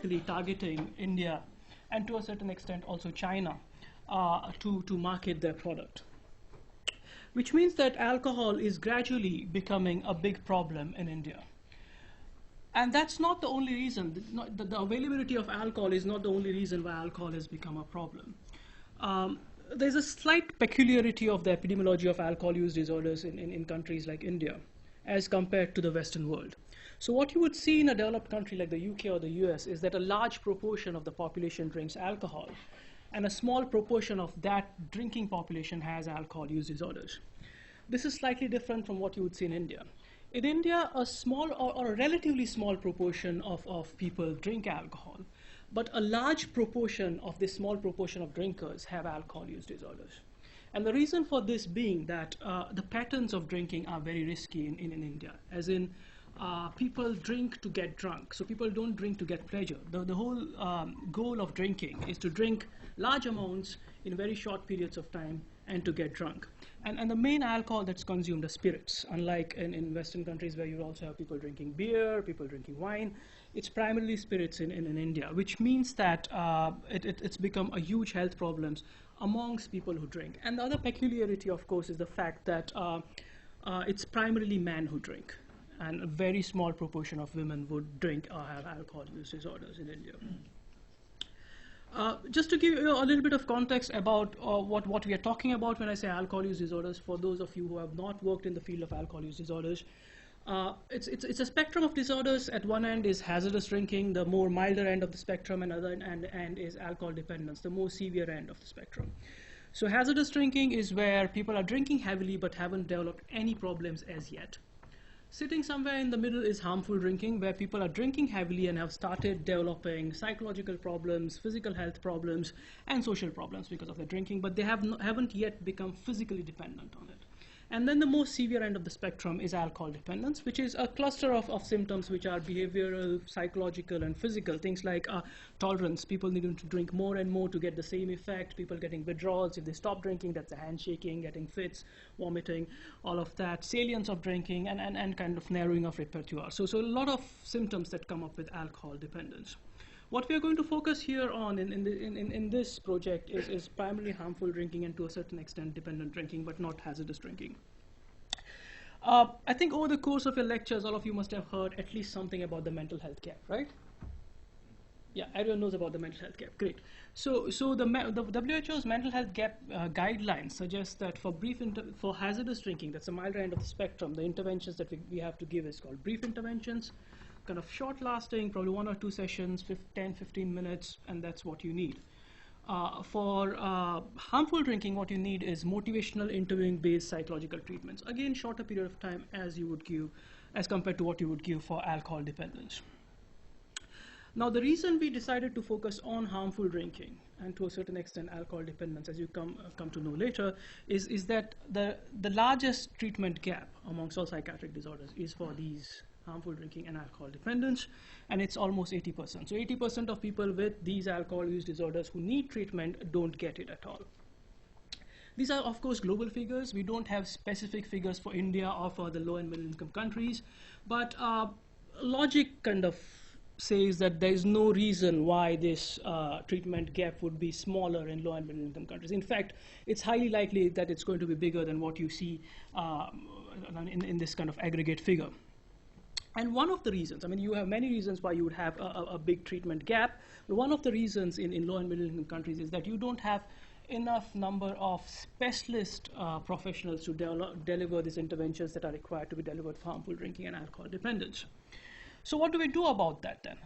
specifically targeting India and to a certain extent also China to market their product. Which means that alcohol is gradually becoming a big problem in India. And that's not the only reason. The availability of alcohol is not the only reason why alcohol has become a problem. There's a slight peculiarity of the epidemiology of alcohol use disorders in countries like India as compared to the Western world. So what you would see in a developed country like the UK or the US is that a large proportion of the population drinks alcohol, and a small proportion of that drinking population has alcohol use disorders. This is slightly different from what you would see in India. In India, a small or a relatively small proportion of people drink alcohol, but a large proportion of this small proportion of drinkers have alcohol use disorders. And the reason for this being that the patterns of drinking are very risky in India, as in people drink to get drunk. So people don't drink to get pleasure. The whole goal of drinking is to drink large amounts in very short periods of time and to get drunk. And the main alcohol that's consumed are spirits, unlike in Western countries where you also have people drinking beer, people drinking wine. It's primarily spirits in India, which means that it's become a huge health problem amongst people who drink. And the other peculiarity, of course, is the fact that it's primarily men who drink, and a very small proportion of women would drink or have alcohol use disorders in India. Just to give you a little bit of context about what we are talking about when I say alcohol use disorders, for those of you who have not worked in the field of alcohol use disorders, it's a spectrum of disorders. At one end is hazardous drinking, the more milder end of the spectrum, and other end is alcohol dependence, the more severe end of the spectrum. So hazardous drinking is where people are drinking heavily but haven't developed any problems as yet. Sitting somewhere in the middle is harmful drinking, where people are drinking heavily and have started developing psychological problems, physical health problems, and social problems because of their drinking, but they haven't yet become physically dependent on it. And then the most severe end of the spectrum is alcohol dependence, which is a cluster of symptoms which are behavioral, psychological, and physical. Things like tolerance, people needing to drink more and more to get the same effect, people getting withdrawals. If they stop drinking, that's a handshaking, getting fits, vomiting, all of that. Salience of drinking, and kind of narrowing of repertoire. So a lot of symptoms that come up with alcohol dependence. What we are going to focus here on in this project is primarily harmful drinking and to a certain extent dependent drinking, but not hazardous drinking. I think over the course of your lectures, all of you must have heard at least something about the mental health gap, right? Yeah, everyone knows about the mental health gap. Great. So the WHO's mental health gap guidelines suggest that for hazardous drinking, that's the milder end of the spectrum, the interventions that we have to give is called brief interventions, kind of short lasting, probably 1 or 2 sessions, 10-15 minutes, and that's what you need. For harmful drinking, what you need is motivational interviewing based psychological treatments. Again, shorter period of time as compared to what you would give for alcohol dependence. Now, the reason we decided to focus on harmful drinking and to a certain extent alcohol dependence, as you come to know later, is that the largest treatment gap amongst all psychiatric disorders is for these harmful drinking and alcohol dependence, and it's almost 80%. So 80% of people with these alcohol use disorders who need treatment don't get it at all. These are, of course, global figures. We don't have specific figures for India or for the low and middle income countries, but logic kind of says that there is no reason why this treatment gap would be smaller in low and middle income countries. In fact, it's highly likely that it's going to be bigger than what you see in this kind of aggregate figure. And one of the reasons, I mean, you have many reasons why you would have a big treatment gap, but one of the reasons in low and middle income countries is that you don't have enough number of specialist professionals to deliver these interventions that are required to be delivered for harmful drinking and alcohol dependence. So what do we do about that then?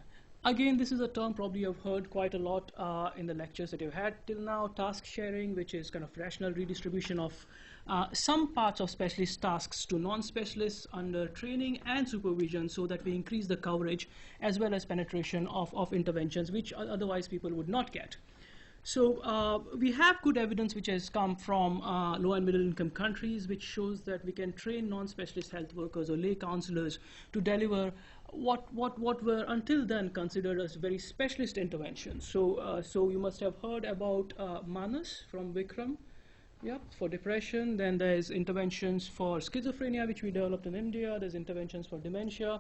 Again, this is a term probably you've heard quite a lot in the lectures that you've had till now, task sharing, which is kind of rational redistribution of some parts of specialist tasks to non-specialists under training and supervision so that we increase the coverage as well as penetration of interventions which otherwise people would not get. So we have good evidence which has come from low and middle income countries which shows that we can train non-specialist health workers or lay counselors to deliver what were until then considered as very specialist interventions. So you must have heard about Manas from Vikram, yeah, for depression. Then there's interventions for schizophrenia which we developed in India. There's interventions for dementia.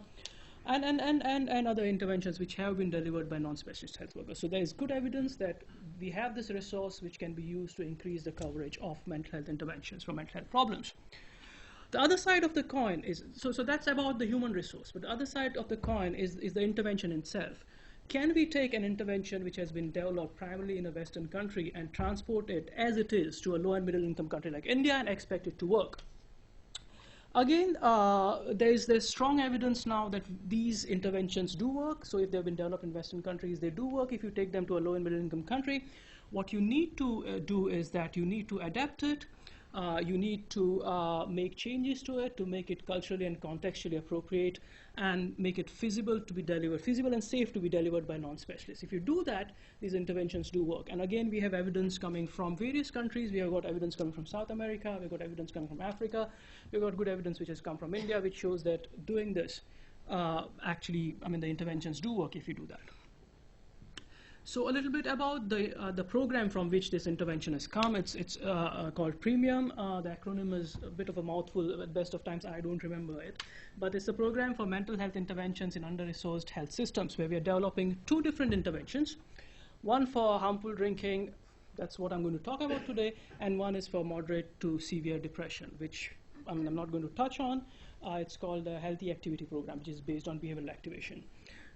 and other interventions which have been delivered by non-specialist health workers. So there is good evidence that we have this resource which can be used to increase the coverage of mental health interventions for mental health problems. The other side of the coin is, so that's about the human resource, but the other side of the coin is the intervention itself. Can we take an intervention which has been developed primarily in a Western country and transport it as it is to a low and middle income country like India and expect it to work? Again, there's strong evidence now that these interventions do work. So if they've been developed in Western countries, they do work if you take them to a low and middle income country. What you need to do is that you need to adapt it. You need to make changes to it to make it culturally and contextually appropriate and make it feasible to be delivered, feasible and safe to be delivered by non-specialists. If you do that, these interventions do work. And again, we have evidence coming from various countries. We have got evidence coming from South America. We've got evidence coming from Africa. We've got good evidence which has come from India, which shows that doing this actually, I mean, the interventions do work if you do that. So a little bit about the program from which this intervention has come. It's called Premium. The acronym is a bit of a mouthful. At best of times, I don't remember it. But it's a program for mental health interventions in under-resourced health systems, where we are developing two different interventions. One for harmful drinking, that's what I'm going to talk about today, and one is for moderate to severe depression, which I'm not going to touch on. It's called the Healthy Activity Program, which is based on behavioral activation.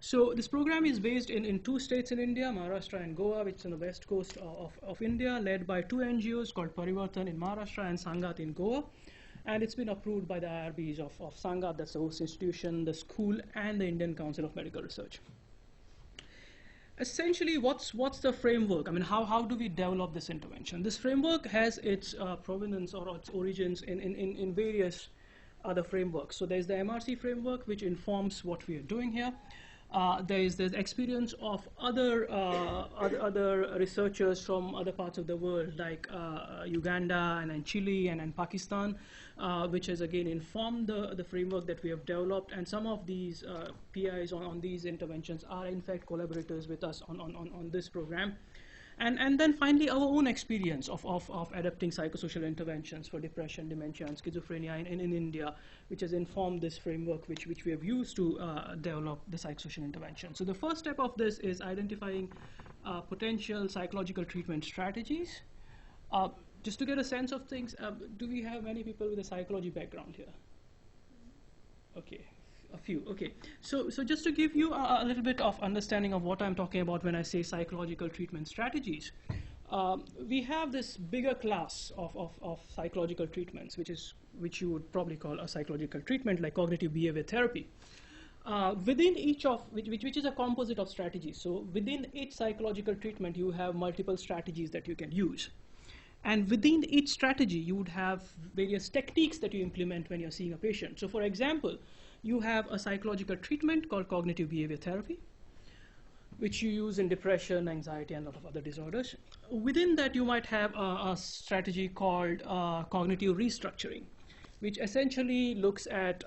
So this program is based in two states in India, Maharashtra and Goa, which is on the west coast of India, led by two NGOs called Parivartan in Maharashtra and Sangat in Goa. And it's been approved by the IRBs of Sangat, that's the host institution, the school, and the Indian Council of Medical Research. Essentially, what's the framework? I mean, how do we develop this intervention? This framework has its provenance or its origins in various other frameworks. So there's the MRC framework, which informs what we are doing here. There's experience of other researchers from other parts of the world, like Uganda and Chile and Pakistan, which has again informed the framework that we have developed. And some of these PIs on these interventions are in fact collaborators with us on this program. And then finally, our own experience of adapting psychosocial interventions for depression, dementia, and schizophrenia in India, which has informed this framework which we have used to develop the psychosocial intervention. So the first step of this is identifying potential psychological treatment strategies. Just to get a sense of things, do we have many people with a psychology background here? Okay. A few, okay. So just to give you a little bit of understanding of what I'm talking about when I say psychological treatment strategies, we have this bigger class of psychological treatments, which you would probably call a psychological treatment, like cognitive behavior therapy. Within each of which is a composite of strategies. So within each psychological treatment, you have multiple strategies that you can use. And within each strategy, you would have various techniques that you implement when you're seeing a patient. So for example, you have a psychological treatment called cognitive behavior therapy, which you use in depression, anxiety, and a lot of other disorders. Within that, you might have a strategy called cognitive restructuring, which essentially looks at,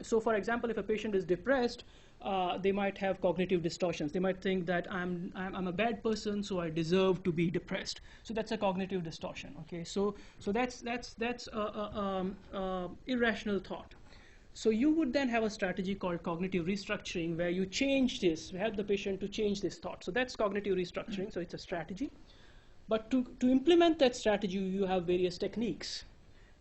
so for example, if a patient is depressed, they might have cognitive distortions. They might think that I'm a bad person, so I deserve to be depressed. So that's a cognitive distortion. Okay, so that's irrational thought. So you would then have a strategy called cognitive restructuring, where you change this, help the patient to change this thought. So that's cognitive restructuring. So it's a strategy. But to implement that strategy, you have various techniques,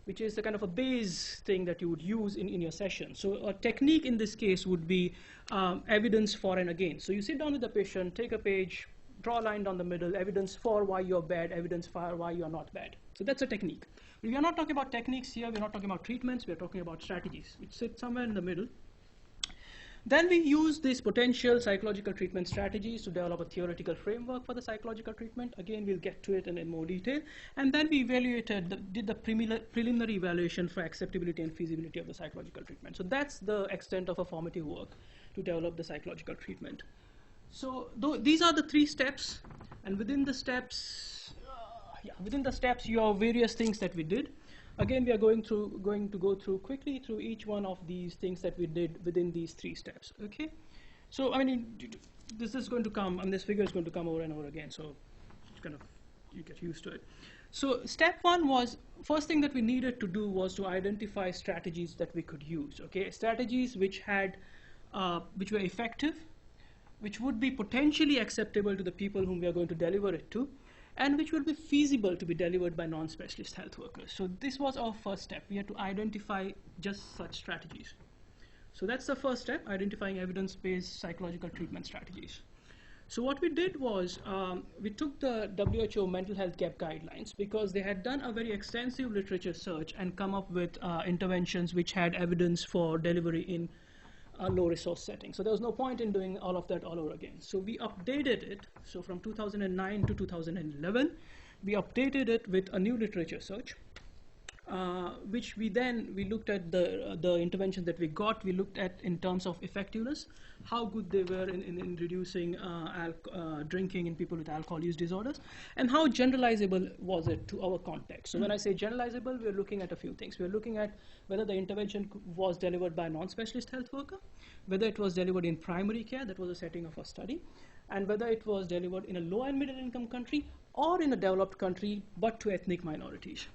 which is the kind of a base thing that you would use in your session. So a technique in this case would be evidence for and against. So you sit down with the patient, take a page, draw a line down the middle, evidence for why you're bad, evidence for why you're not bad. So that's a technique. We are not talking about techniques here, we're not talking about treatments, we're talking about strategies, which sit somewhere in the middle. Then we use these potential psychological treatment strategies to develop a theoretical framework for the psychological treatment. Again, we'll get to it in more detail. And then we did the preliminary evaluation for acceptability and feasibility of the psychological treatment. So that's the extent of a formative work to develop the psychological treatment. So these are the three steps, and within the steps, you have various things that we did. Again, we are going to go through quickly through each one of these things that we did within these three steps. Okay, so I mean, this is going to come, and this figure is going to come over and over again. So you get used to it. So step one was, first thing that we needed to do was to identify strategies that we could use. Okay, strategies which had which were effective, which would be potentially acceptable to the people whom we are going to deliver it to, and which would be feasible to be delivered by non-specialist health workers. So this was our first step. We had to identify just such strategies. So that's the first step, identifying evidence-based psychological treatment strategies. So what we did was we took the WHO mental health gap guidelines, because they had done a very extensive literature search and come up with interventions which had evidence for delivery in a low resource setting. So there was no point in doing all of that all over again. So we updated it. So from 2009 to 2011, we updated it with a new literature search, which we looked at the interventions that we got. We looked at in terms of effectiveness, how good they were in reducing drinking in people with alcohol use disorders, and how generalizable was it to our context. So when I say generalizable, we're looking at a few things. We're looking at whether the intervention was delivered by a non-specialist health worker, whether it was delivered in primary care, that was the setting of our study, and whether it was delivered in a low and middle income country or in a developed country, but to ethnic minorities.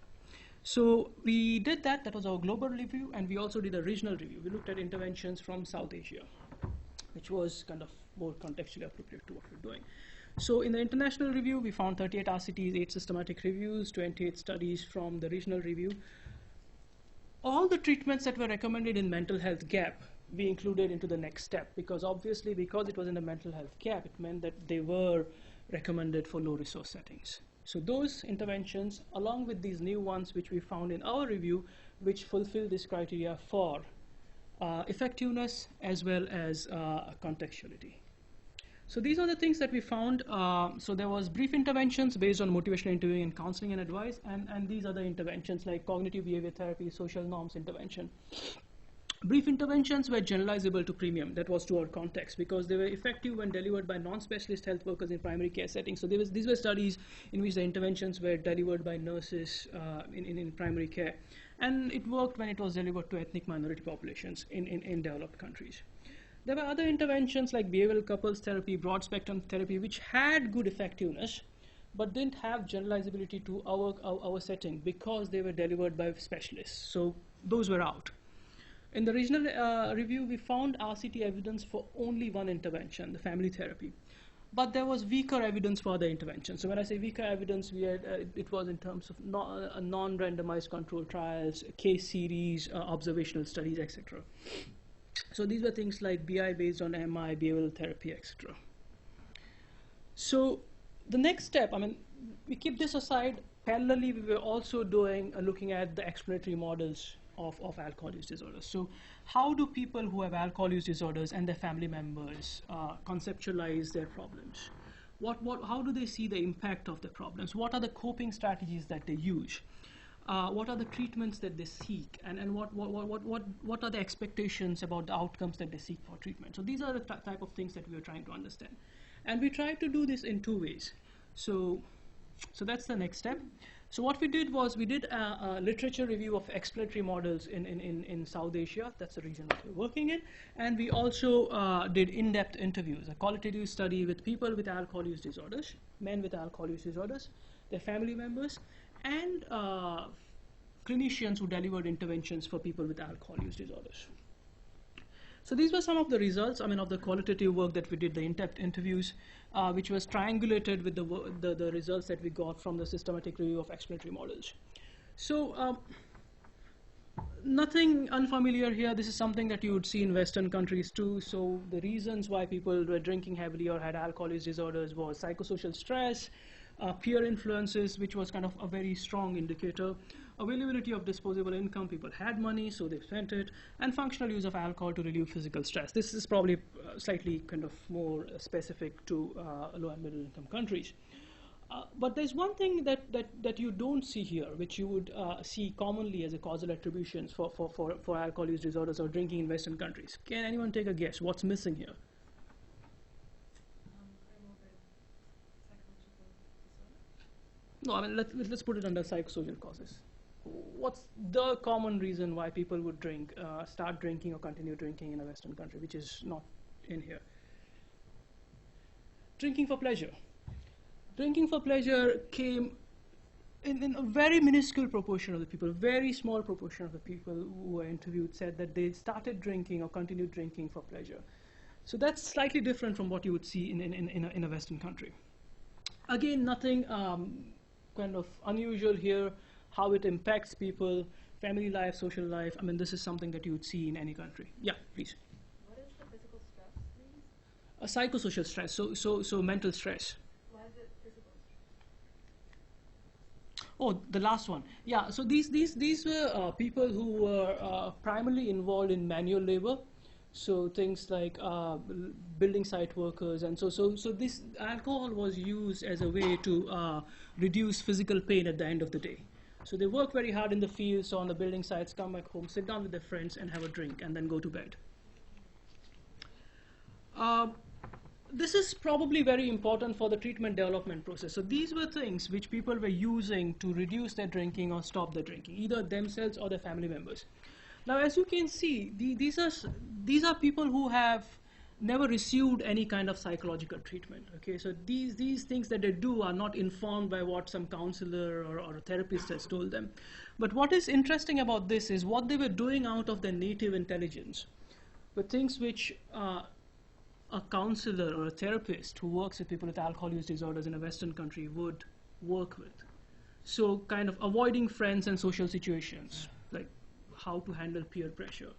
So we did that. That was our global review, and we also did a regional review. We looked at interventions from South Asia, which was kind of more contextually appropriate to what we're doing. So in the international review, we found 38 RCTs, 8 systematic reviews, 28 studies from the regional review. All the treatments that were recommended in mental health gap, we included into the next step, because obviously, because it was in the mental health gap, it meant that they were recommended for low resource settings. So those interventions, along with these new ones which we found in our review, which fulfill this criteria for effectiveness as well as contextuality. So these are the things that we found. So there was brief interventions based on motivational interviewing and counseling and advice, and these other interventions like cognitive behavior therapy, social norms intervention. Brief interventions were generalizable to premium. That was to our context, because they were effective when delivered by non-specialist health workers in primary care settings. So these were studies in which the interventions were delivered by nurses in primary care. And it worked when it was delivered to ethnic minority populations in developed countries. There were other interventions like behavioral couples therapy, broad spectrum therapy, which had good effectiveness, but didn't have generalizability to our setting because they were delivered by specialists. So those were out. In the regional review, we found RCT evidence for only one intervention, the family therapy. But there was weaker evidence for other interventions. So when I say weaker evidence, we had, it was in terms of non-randomized controlled trials, case series, observational studies, etc. So these were things like BI based on MI, behavioral therapy, etc. So the next step, I mean, we keep this aside. Parallelly, we were also looking at the explanatory models of alcohol use disorders. So how do people who have alcohol use disorders and their family members conceptualize their problems? How do they see the impact of the problems? What are the coping strategies that they use? What are the treatments that they seek? And what are the expectations about the outcomes that they seek for treatment? So these are the type of things that we are trying to understand. And we tried to do this in two ways. So that's the next step. So what we did was we did a literature review of explanatory models in South Asia. That's the region that we're working in. And we also did in-depth interviews, a qualitative study with people with alcohol use disorders, men with alcohol use disorders, their family members, and clinicians who delivered interventions for people with alcohol use disorders. So these were some of the results, of the qualitative work that we did, the in-depth interviews, which was triangulated with the results that we got from the systematic review of explanatory models. So nothing unfamiliar here. This is something that you would see in Western countries too. So the reasons why people were drinking heavily or had alcohol use disorders was psychosocial stress, peer influences, which was kind of a very strong indicator, availability of disposable income, people had money, so they spent it, and functional use of alcohol to relieve physical stress. This is probably slightly kind of more specific to low and middle income countries. But there's one thing that you don't see here, which you would see commonly as a causal attributions for alcohol use disorders or drinking in Western countries. Can anyone take a guess? What's missing here? No, let's put it under psychosocial causes. What's the common reason why people would drink, start drinking or continue drinking in a Western country, which is not in here? Drinking for pleasure. Drinking for pleasure came in a very minuscule proportion of the people, very small proportion of the people who were interviewed said that they started drinking or continued drinking for pleasure. So that's slightly different from what you would see in a Western country. Again, nothing kind of unusual here, how it impacts people, family life, social life. I mean, this is something that you would see in any country. Yeah, please. What is the physical stress, please? A psychosocial stress, so mental stress. Why is it physical? Oh, the last one. Yeah, so these were people who were primarily involved in manual labor. So things like building site workers, and so this alcohol was used as a way to reduce physical pain at the end of the day. So they work very hard in the fields, so on the building sites, come back home, sit down with their friends and have a drink and then go to bed. This is probably very important for the treatment development process. So these were things which people were using to reduce their drinking or stop their drinking, either themselves or their family members. Now, as you can see, these are people who have never received any kind of psychological treatment. Okay, so these things that they do are not informed by what some counselor or a therapist has told them. But what is interesting about this is what they were doing out of their native intelligence, but things which a counselor or a therapist who works with people with alcohol use disorders in a Western country would work with. So kind of avoiding friends and social situations, like how to handle peer pressure,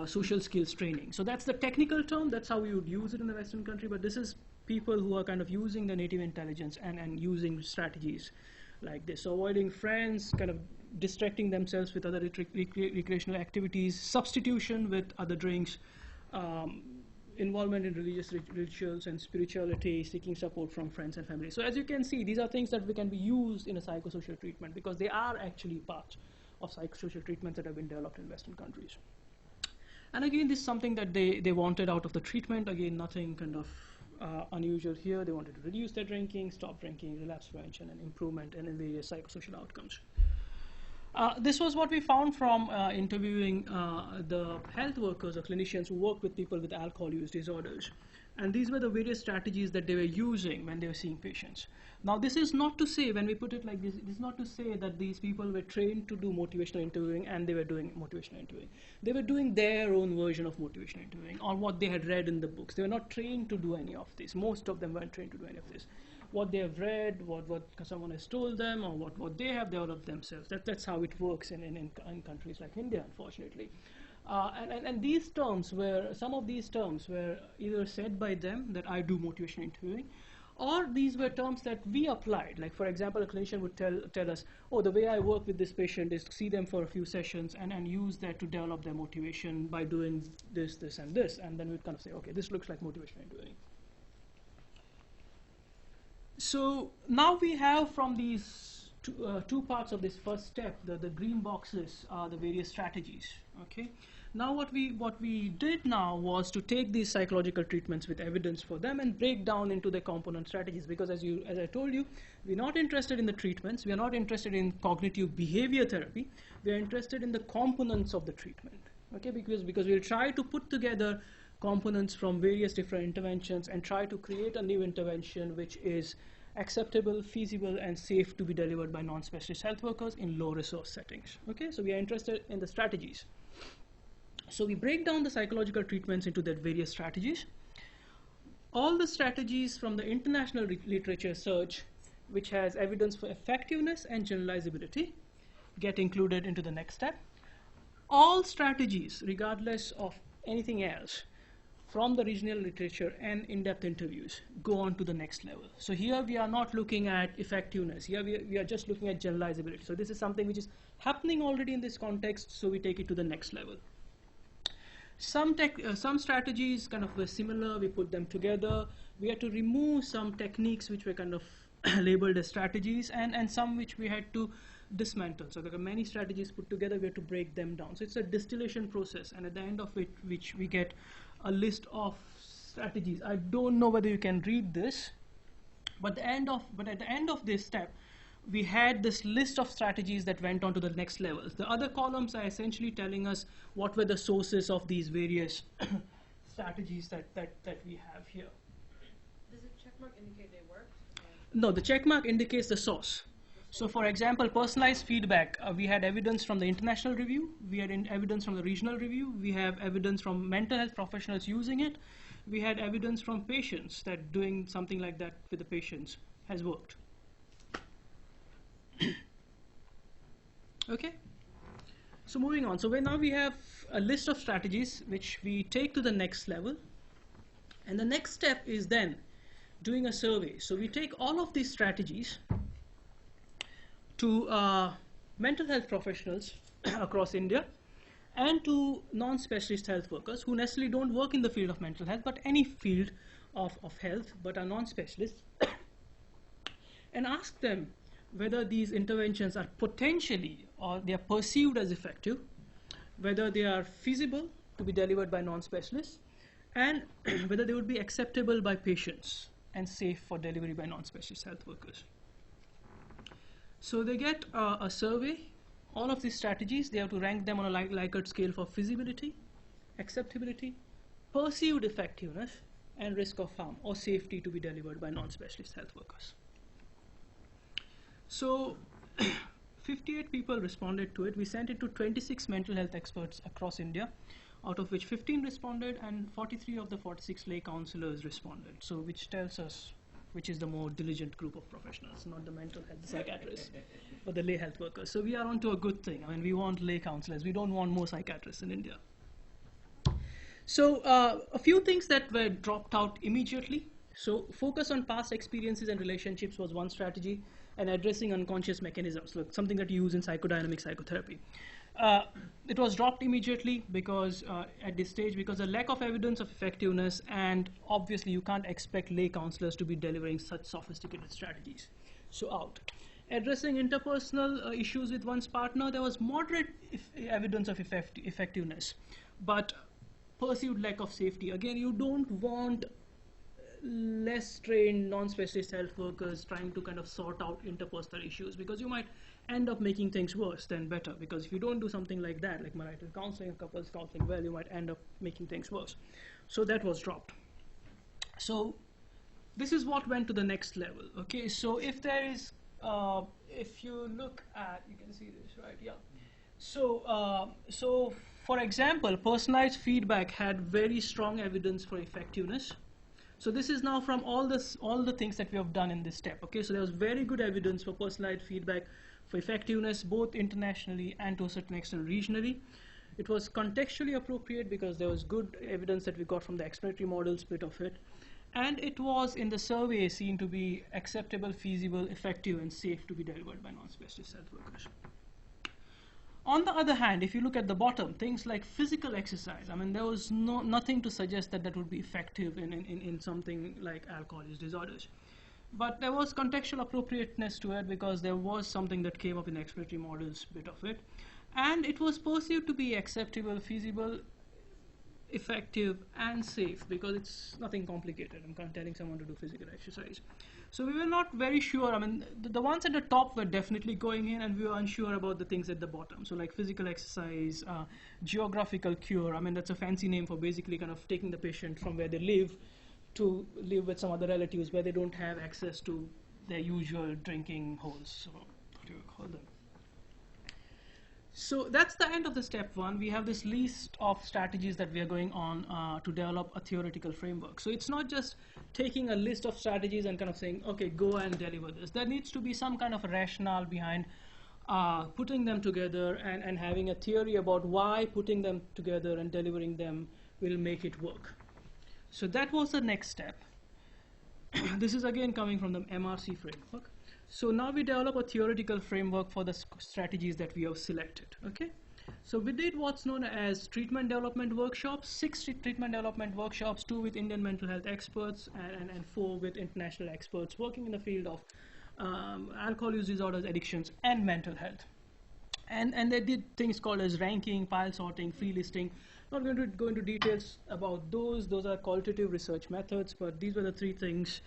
social skills training. So that's the technical term, that's how we would use it in the Western country, but this is people who are kind of using their native intelligence and using strategies like this. So avoiding friends, kind of distracting themselves with other recreational activities, substitution with other drinks, involvement in religious rituals and spirituality, seeking support from friends and family. So as you can see, these are things that can be used in a psychosocial treatment because they are actually part of psychosocial treatments that have been developed in Western countries. And again, this is something that they wanted out of the treatment. Again, nothing kind of unusual here. They wanted to reduce their drinking, stop drinking, relapse prevention, and improvement in various psychosocial outcomes. This was what we found from interviewing the health workers or clinicians who work with people with alcohol use disorders. And these were the various strategies that they were using when they were seeing patients. Now, this is not to say, when we put it like this, it is not to say that these people were trained to do motivational interviewing and they were doing motivational interviewing. They were doing their own version of motivational interviewing or what they had read in the books. They were not trained to do any of this. Most of them weren't trained to do any of this. What they have read, what someone has told them, or what they have developed themselves. That's how it works in countries like India, unfortunately. And these terms some of these terms were either said by them that I do motivational interviewing, or these were terms that we applied. Like, for example, a clinician would tell us, oh, the way I work with this patient is to see them for a few sessions and use that to develop their motivation by doing this, this, and this. And then we'd kind of say, okay, this looks like motivational interviewing. So now we have from these two parts of this first step, the green boxes are the various strategies. Okay. Now what we did now was to take these psychological treatments with evidence for them and break down into the component strategies, because as I told you, we're not interested in the treatments, we are not interested in cognitive behavior therapy, we are interested in the components of the treatment. Okay, because we'll try to put together components from various different interventions and try to create a new intervention which is acceptable, feasible, and safe to be delivered by non-specialist health workers in low-resource settings. Okay, so we are interested in the strategies. So we break down the psychological treatments into their various strategies. All the strategies from the international literature search, which has evidence for effectiveness and generalizability, get included into the next step. All strategies, regardless of anything else, from the regional literature and in-depth interviews, go on to the next level. So here we are not looking at effectiveness. Here we are just looking at generalizability. So this is something which is happening already in this context, so we take it to the next level. Some strategies kind of were similar, we put them together. We had to remove some techniques which were kind of labeled as strategies, and some which we had to dismantle. So there are many strategies put together, we have to break them down. So it's a distillation process, and at the end of it, which we get a list of strategies. I don't know whether you can read this, but at the end of this step, we had this list of strategies that went on to the next levels. The other columns are essentially telling us what were the sources of these various strategies that we have here. Does the checkmark indicate they worked? No, the checkmark indicates the source. So for example, personalized feedback, we had evidence from the international review, we had evidence from the regional review, we have evidence from mental health professionals using it, we had evidence from patients that doing something like that with the patients has worked. Okay, so moving on. So now we have a list of strategies which we take to the next level, and the next step is then doing a survey. So we take all of these strategies to mental health professionals across India and to non-specialist health workers who necessarily don't work in the field of mental health, but any field of health, but are non-specialists, and ask them whether these interventions are potentially or they are perceived as effective, whether they are feasible to be delivered by non-specialists, and whether they would be acceptable by patients and safe for delivery by non-specialist health workers. So they get a survey, all of these strategies, they have to rank them on a Likert scale for feasibility, acceptability, perceived effectiveness, and risk of harm or safety to be delivered by non-specialist health workers. So 58 people responded to it. We sent it to 26 mental health experts across India, out of which 15 responded and 43 of the 46 lay counselors responded. So which tells us which is the more diligent group of professionals, not the mental health psychiatrists, but the lay health workers. So we are onto a good thing. I mean, we want lay counselors. We don't want more psychiatrists in India. So a few things that were dropped out immediately. So focus on past experiences and relationships was one strategy, and addressing unconscious mechanisms, like something that you use in psychodynamic psychotherapy. It was dropped immediately because at this stage, because the lack of evidence of effectiveness, and obviously you can't expect lay counselors to be delivering such sophisticated strategies. So out. Addressing interpersonal issues with one's partner, there was moderate evidence of effectiveness, but perceived lack of safety. Again, you don't want less trained non-specialist health workers trying to kind of sort out interpersonal issues, because you might end up making things worse than better, because if you don't do something like that, like marital counseling or couples counseling, well, you might end up making things worse. So that was dropped. So this is what went to the next level. Okay, so if there is, if you look at, you can see this, right? Yeah. So for example, personalized feedback had very strong evidence for effectiveness. So this is now from all the things that we have done in this step. Okay, so there was very good evidence for personalized feedback for effectiveness, both internationally and to a certain extent regionally. It was contextually appropriate because there was good evidence that we got from the exploratory models bit of it. And it was in the survey seen to be acceptable, feasible, effective, and safe to be delivered by non-specialist health workers. On the other hand, if you look at the bottom, things like physical exercise, I mean, there was nothing to suggest that that would be effective in something like alcohol use disorders. But there was contextual appropriateness to it because there was something that came up in the exploratory models bit of it. And it was perceived to be acceptable, feasible, effective, and safe because it's nothing complicated. I'm kind of telling someone to do physical exercise. So we were not very sure. I mean, the ones at the top were definitely going in, and we were unsure about the things at the bottom. So like physical exercise, geographical cure. I mean, that's a fancy name for basically kind of taking the patient from where they live to live with some other relatives where they don't have access to their usual drinking holes. So what do you call them? So that's the end of the step one. We have this list of strategies that we are going on to develop a theoretical framework. So it's not just taking a list of strategies and kind of saying, okay, go and deliver this. There needs to be some kind of a rationale behind putting them together and having a theory about why putting them together and delivering them will make it work. So that was the next step. This is again coming from the MRC framework. So now we develop a theoretical framework for the strategies that we have selected. Okay, so we did what's known as treatment development workshops, 6 treatment development workshops, 2 with Indian mental health experts and 4 with international experts working in the field of alcohol use disorders, addictions, and mental health. And they did things called as ranking, pile sorting, free listing. Not going to go into details about those. Those are qualitative research methods, but these were the 3 things.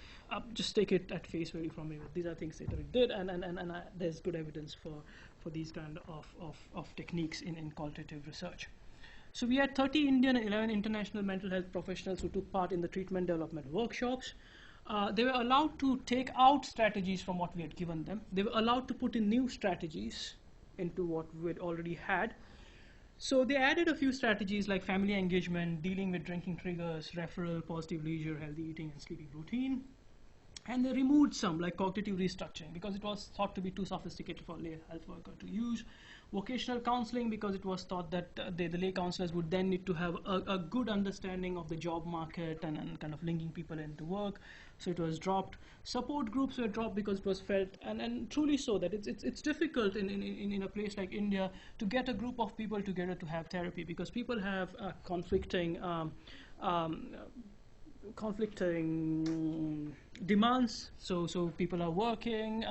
Just take it at face value from me. These are things that we did, and there's good evidence for these kind of techniques in qualitative research. So we had 30 Indian and 11 international mental health professionals who took part in the treatment development workshops. they were allowed to take out strategies from what we had given them. They were allowed to put in new strategies into what we had already had. So they added a few strategies like family engagement, dealing with drinking triggers, referral, positive leisure, healthy eating, and sleeping routine. And they removed some, like cognitive restructuring, because it was thought to be too sophisticated for a lay health worker to use. Vocational counseling, because it was thought that the lay counselors would then need to have a good understanding of the job market and kind of linking people into work. So it was dropped. Support groups were dropped because it was felt, and truly so, that it's difficult in a place like India to get a group of people together to have therapy, because people have conflicting demands. So people are working.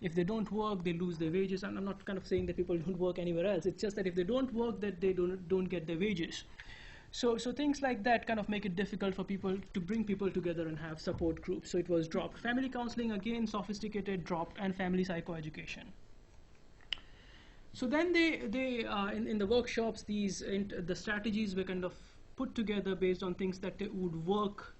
If they don't work, they lose their wages. And I'm not kind of saying that people don't work anywhere else. It's just that if they don't work, that they don't get their wages. So things like that kind of make it difficult for people to bring people together and have support groups. So it was dropped. Family counseling, again, sophisticated, dropped, and family psychoeducation. So then they in the workshops, the strategies were kind of put together based on things that would work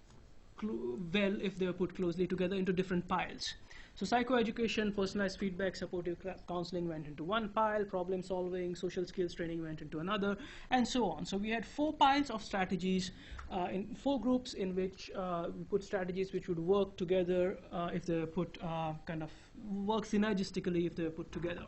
well if they were put closely together into different piles. So psychoeducation, personalized feedback, supportive counseling went into one pile, problem solving, social skills training went into another, and so on. So we had 4 piles of strategies in 4 groups in which we put strategies which would work together if they were put kind of work synergistically if they were put together.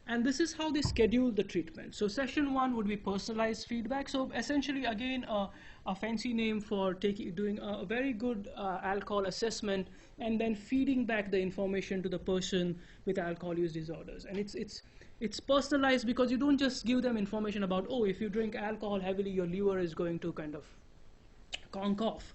And this is how they schedule the treatment. So session 1 would be personalized feedback. So essentially, again, a fancy name for doing a very good alcohol assessment and then feeding back the information to the person with alcohol use disorders. And it's personalized because you don't just give them information about, oh, if you drink alcohol heavily, your liver is going to kind of conk off.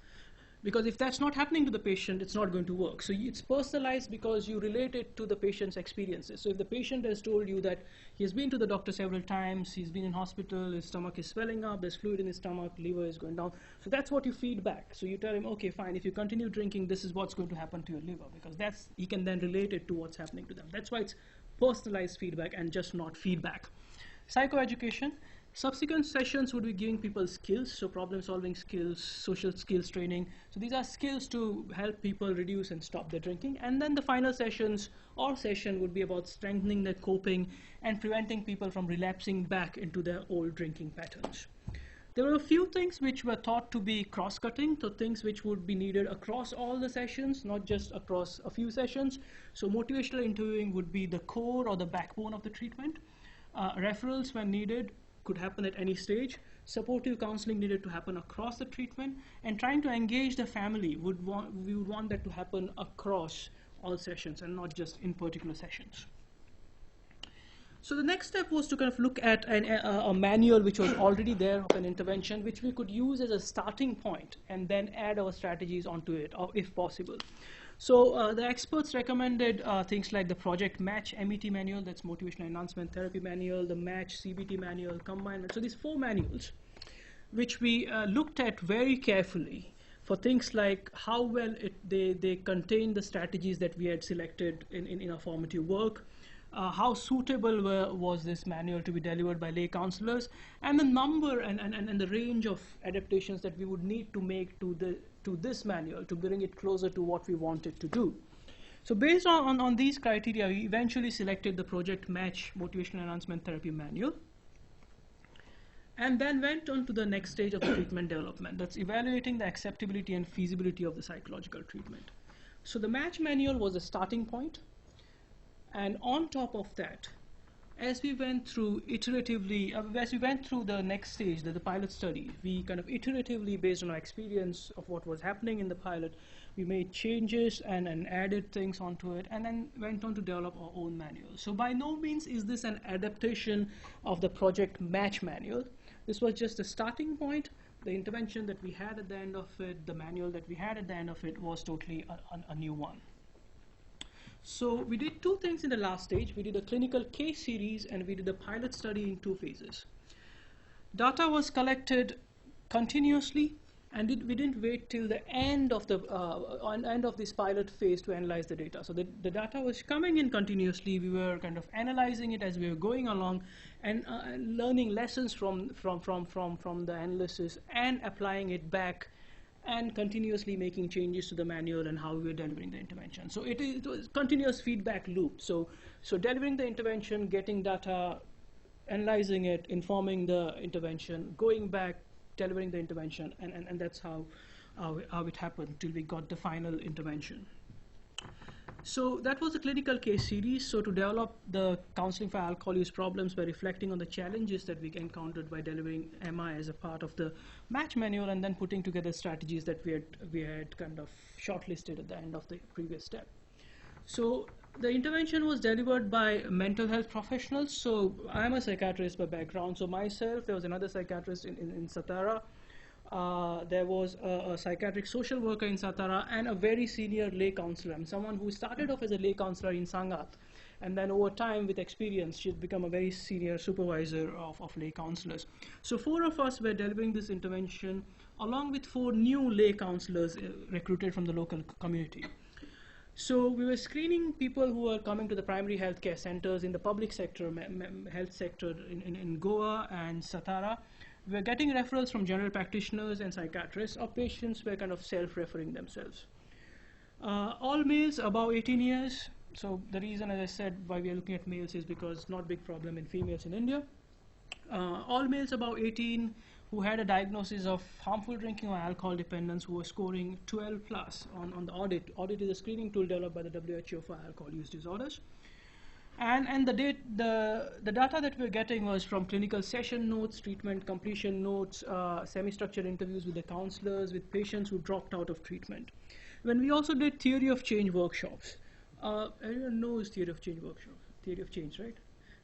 Because if that's not happening to the patient, it's not going to work. So it's personalized because you relate it to the patient's experiences. So if the patient has told you that he has been to the doctor several times, he's been in hospital, his stomach is swelling up, there's fluid in his stomach, liver is going down. So that's what you feed back. So you tell him, okay, fine, if you continue drinking, this is what's going to happen to your liver, because he can then relate it to what's happening to them. That's why it's personalized feedback and just not feedback. Psychoeducation. Subsequent sessions would be giving people skills, so problem-solving skills, social skills training. So these are skills to help people reduce and stop their drinking. And then the final session would be about strengthening their coping and preventing people from relapsing back into their old drinking patterns. There were a few things which were thought to be cross-cutting, so things which would be needed across all the sessions, not just across a few sessions. So motivational interviewing would be the core or the backbone of the treatment. Referrals, when needed, could happen at any stage. Supportive counseling needed to happen across the treatment, and trying to engage the family we would want that to happen across all sessions and not just in particular sessions. So the next step was to kind of look at a manual which was already there of an intervention, which we could use as a starting point and then add our strategies onto it, or if possible. So the experts recommended things like the Project Match MET manual, that's Motivational Enhancement Therapy manual, the Match CBT manual, Combine. So these 4 manuals, which we looked at very carefully for things like how well they contain the strategies that we had selected in our formative work, how suitable was this manual to be delivered by lay counselors, and the number and the range of adaptations that we would need to make to this manual to bring it closer to what we wanted to do. So based on these criteria, we eventually selected the Project Match Motivational Enhancement Therapy manual, and then went on to the next stage of the treatment development. That's evaluating the acceptability and feasibility of the psychological treatment. So the Match manual was a starting point. And on top of that, as we went through the next stage, the pilot study, we kind of iteratively, based on our experience of what was happening in the pilot, we made changes and added things onto it, and then went on to develop our own manual. So by no means is this an adaptation of the Project Match manual. This was just a starting point. The intervention that we had at the end of it, the manual that we had at the end of it, was totally a new one. So we did 2 things in the last stage. We did a clinical case series and we did a pilot study in 2 phases. Data was collected continuously, and we didn't wait till the end of this pilot phase to analyze the data. So the data was coming in continuously. We were kind of analyzing it as we were going along and learning lessons from the analysis and applying it back and continuously making changes to the manual and how we're delivering the intervention. So it was continuous feedback loop. So delivering the intervention, getting data, analyzing it, informing the intervention, going back, delivering the intervention, and that's how it happened till we got the final intervention. So that was the clinical case series. So to develop the counseling for alcohol use problems by reflecting on the challenges that we encountered by delivering MI as a part of the match manual, and then putting together strategies that we had kind of shortlisted at the end of the previous step. So the intervention was delivered by mental health professionals. So I'm a psychiatrist by background. So myself, there was another psychiatrist in Satara. There was a psychiatric social worker in Satara and a very senior lay counselor. I'm someone who started off as a lay counselor in Sangat, and then over time with experience she'd become a very senior supervisor of lay counselors. So 4 of us were delivering this intervention along with 4 new lay counselors recruited from the local community. So we were screening people who were coming to the primary health care centers in the public sector, health sector in Goa and Satara. We were getting referrals from general practitioners and psychiatrists, or patients were kind of self-referring themselves. All males above 18 years. So the reason, as I said, why we are looking at males is because not big problem in females in India. All males above 18 who had a diagnosis of harmful drinking or alcohol dependence, who were scoring 12 plus on the audit. Audit is a screening tool developed by the WHO for alcohol use disorders. And the data that we're getting was from clinical session notes, treatment completion notes, semi-structured interviews with the counselors, with patients who dropped out of treatment. When we also did theory of change workshops. Everyone knows theory of change workshops, theory of change, right?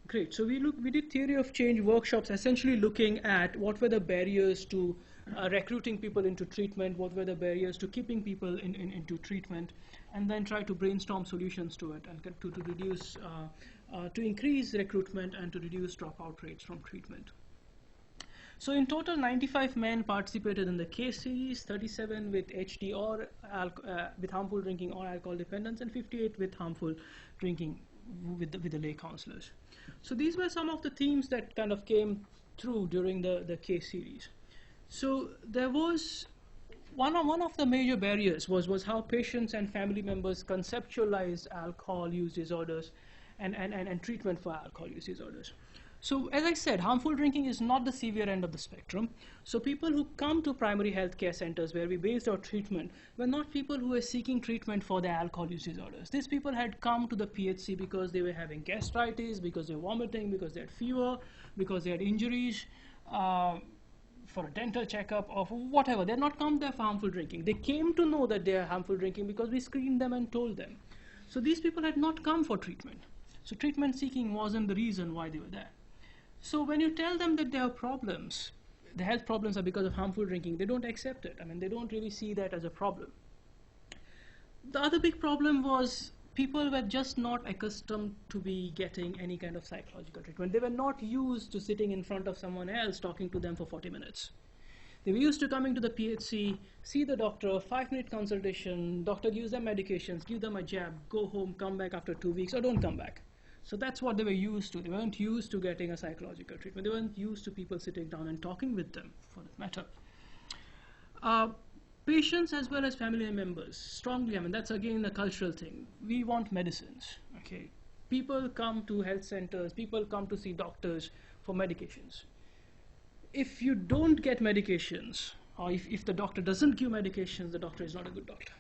Great. So we did theory of change workshops, essentially looking at what were the barriers to recruiting people into treatment, what were the barriers to keeping people into treatment, and then try to brainstorm solutions to it and to reduce, to increase recruitment and to reduce dropout rates from treatment. So in total, 95 men participated in the case series, 37 with HD or with harmful drinking or alcohol dependence, and 58 with harmful drinking with the lay counselors. So these were some of the themes that kind of came through during the case series. So there was one of the major barriers was how patients and family members conceptualized alcohol use disorders and treatment for alcohol use disorders. So as I said, harmful drinking is not the severe end of the spectrum. So people who come to primary health care centers where we based our treatment were not people who were seeking treatment for their alcohol use disorders. These people had come to the PHC because they were having gastritis, because they were vomiting, because they had fever, because they had injuries, for a dental checkup or for whatever. They had not come there for harmful drinking. They came to know that they are harmful drinking because we screened them and told them. So these people had not come for treatment. So treatment seeking wasn't the reason why they were there. So when you tell them that they have problems, the health problems are because of harmful drinking, they don't accept it. I mean, they don't really see that as a problem. The other big problem was people were just not accustomed to be getting any kind of psychological treatment. They were not used to sitting in front of someone else talking to them for 40 minutes. They were used to coming to the PHC, see the doctor, 5-minute consultation, doctor gives them medications, give them a jab, go home, come back after 2 weeks, or don't come back. So that's what they were used to. They weren't used to getting a psychological treatment. They weren't used to people sitting down and talking with them, for that matter. Patients as well as family members, strongly, I mean, that's again a cultural thing. We want medicines, okay? People come to health centers, people come to see doctors for medications. If you don't get medications, or if the doctor doesn't give medications, the doctor is not a good doctor.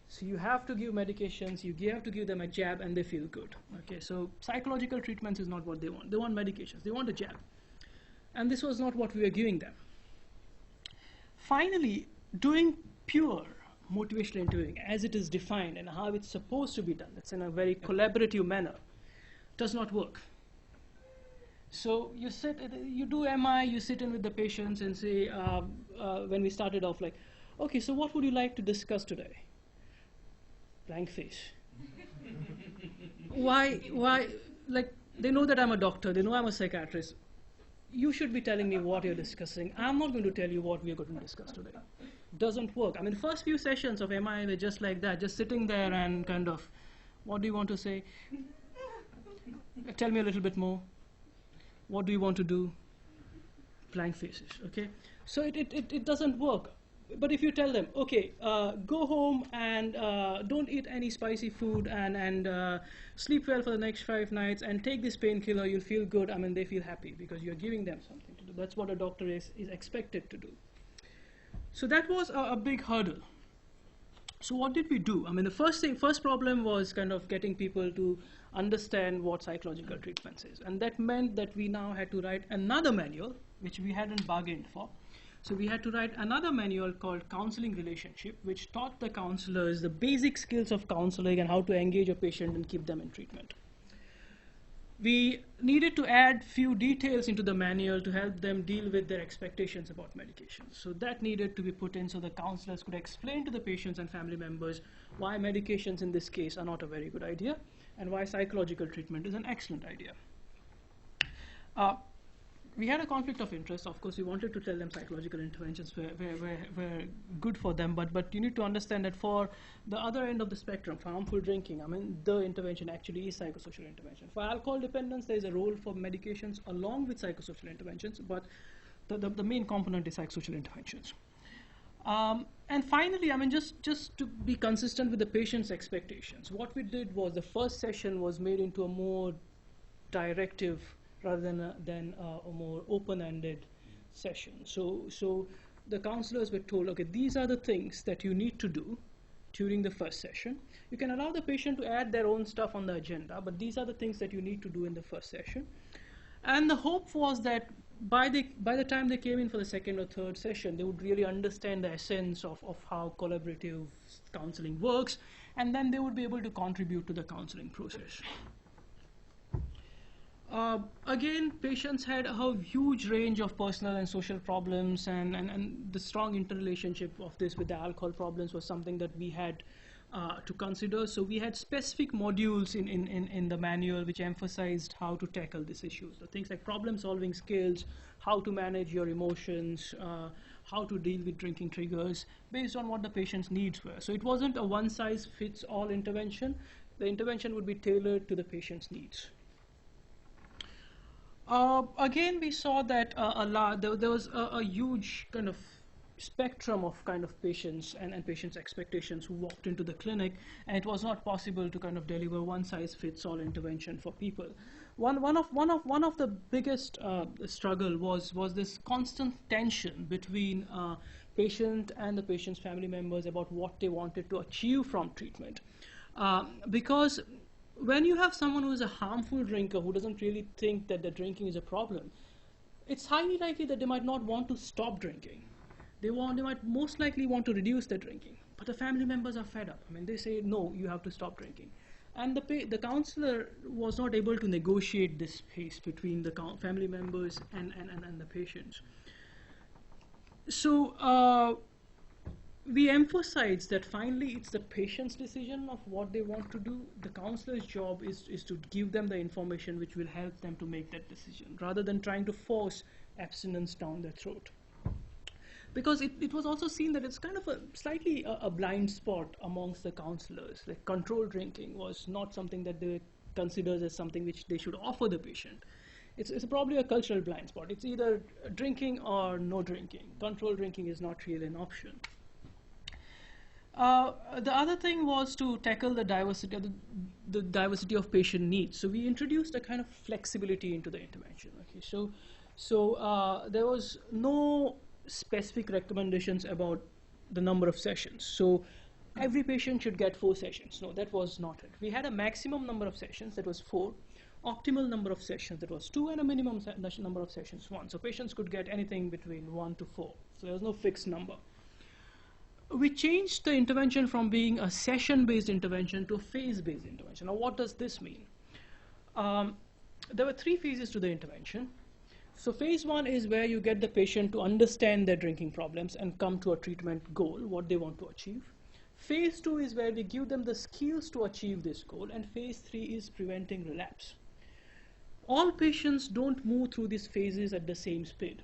So you have to give medications, you have to give them a jab and they feel good. Okay, so psychological treatments is not what they want. They want medications, they want a jab. And this was not what we were giving them. Finally, doing pure motivational interviewing as it is defined and how it's supposed to be done, it's in a very collaborative manner, does not work. So you do MI, you sit in with the patients and say, when we started off like, okay, so what would you like to discuss today? Blank face. Why, like, they know that I'm a doctor, they know I'm a psychiatrist. You should be telling me what you're discussing. I'm not going to tell you what we're going to discuss today. Doesn't work. I mean, first few sessions of MI were just like that, just sitting there and kind of, what do you want to say? Tell me a little bit more. What do you want to do? Blank faces, okay? So it doesn't work. but if you tell them, okay, go home and don't eat any spicy food and sleep well for the next 5 nights and take this painkiller, you'll feel good. I mean, they feel happy because you're giving them something to do. That's what a doctor is expected to do. So that was a big hurdle. So what did we do? I mean, the first problem was kind of getting people to understand what psychological treatments is. And that meant that we now had to write another manual, which we hadn't bargained for. So we had to write another manual called Counseling Relationship, which taught the counselors the basic skills of counseling and how to engage a patient and keep them in treatment. We needed to add few details into the manual to help them deal with their expectations about medications. So that needed to be put in so the counselors could explain to the patients and family members why medications in this case are not a very good idea and why psychological treatment is an excellent idea. We had a conflict of interest. Of course, we wanted to tell them psychological interventions were good for them, but you need to understand that for the other end of the spectrum, for harmful drinking, I mean, the intervention actually is psychosocial intervention. For alcohol dependence, there is a role for medications along with psychosocial interventions, but the main component is psychosocial interventions. And finally, I mean, just to be consistent with the patient's expectations, what we did was the first session was made into a more directive rather than a more open-ended session. So the counselors were told, okay, these are the things that you need to do during the first session. You can allow the patient to add their own stuff on the agenda, but these are the things that you need to do in the first session. And the hope was that by the time they came in for the second or third session, they would really understand the essence of how collaborative counseling works, and then they would be able to contribute to the counseling process. Again, patients had a huge range of personal and social problems, and the strong interrelationship of this with the alcohol problems was something that we had to consider. So we had specific modules in the manual which emphasized how to tackle these issues. So things like problem-solving skills, how to manage your emotions, how to deal with drinking triggers, based on what the patient's needs were. So it wasn't a one-size-fits-all intervention. The intervention would be tailored to the patient's needs. Again, we saw that there was a huge kind of spectrum of kind of patients and patients' expectations who walked into the clinic, and it was not possible to kind of deliver one-size-fits-all intervention for people. One of the biggest struggle was this constant tension between patient and the patient's family members about what they wanted to achieve from treatment, because when you have someone who is a harmful drinker who doesn't really think that the drinking is a problem, it's highly likely that they might not want to stop drinking. They might most likely want to reduce their drinking, but the family members are fed up. I mean, they say, no, you have to stop drinking. And the counselor was not able to negotiate this space between the family members and the patients. So we emphasize that finally it's the patient's decision of what they want to do. The counselor's job is to give them the information which will help them to make that decision, rather than trying to force abstinence down their throat. Because it was also seen that it's kind of slightly a blind spot amongst the counselors. Like controlled drinking was not something that they considered as something which they should offer the patient. It's probably a cultural blind spot. It's either drinking or no drinking. Controlled drinking is not really an option. The other thing was to tackle the diversity of patient needs. So we introduced a kind of flexibility into the intervention. Okay, so there was no specific recommendations about the number of sessions. So every patient should get 4 sessions. No, that was not it. We had a maximum number of sessions, that was 4, optimal number of sessions, that was 2, and a minimum number of sessions, 1. So patients could get anything between 1 to 4. So there was no fixed number. We changed the intervention from being a session-based intervention to a phase-based intervention. Now, what does this mean? There were 3 phases to the intervention. So phase 1 is where you get the patient to understand their drinking problems and come to a treatment goal, what they want to achieve. Phase 2 is where we give them the skills to achieve this goal, and phase 3 is preventing relapse. All patients don't move through these phases at the same speed.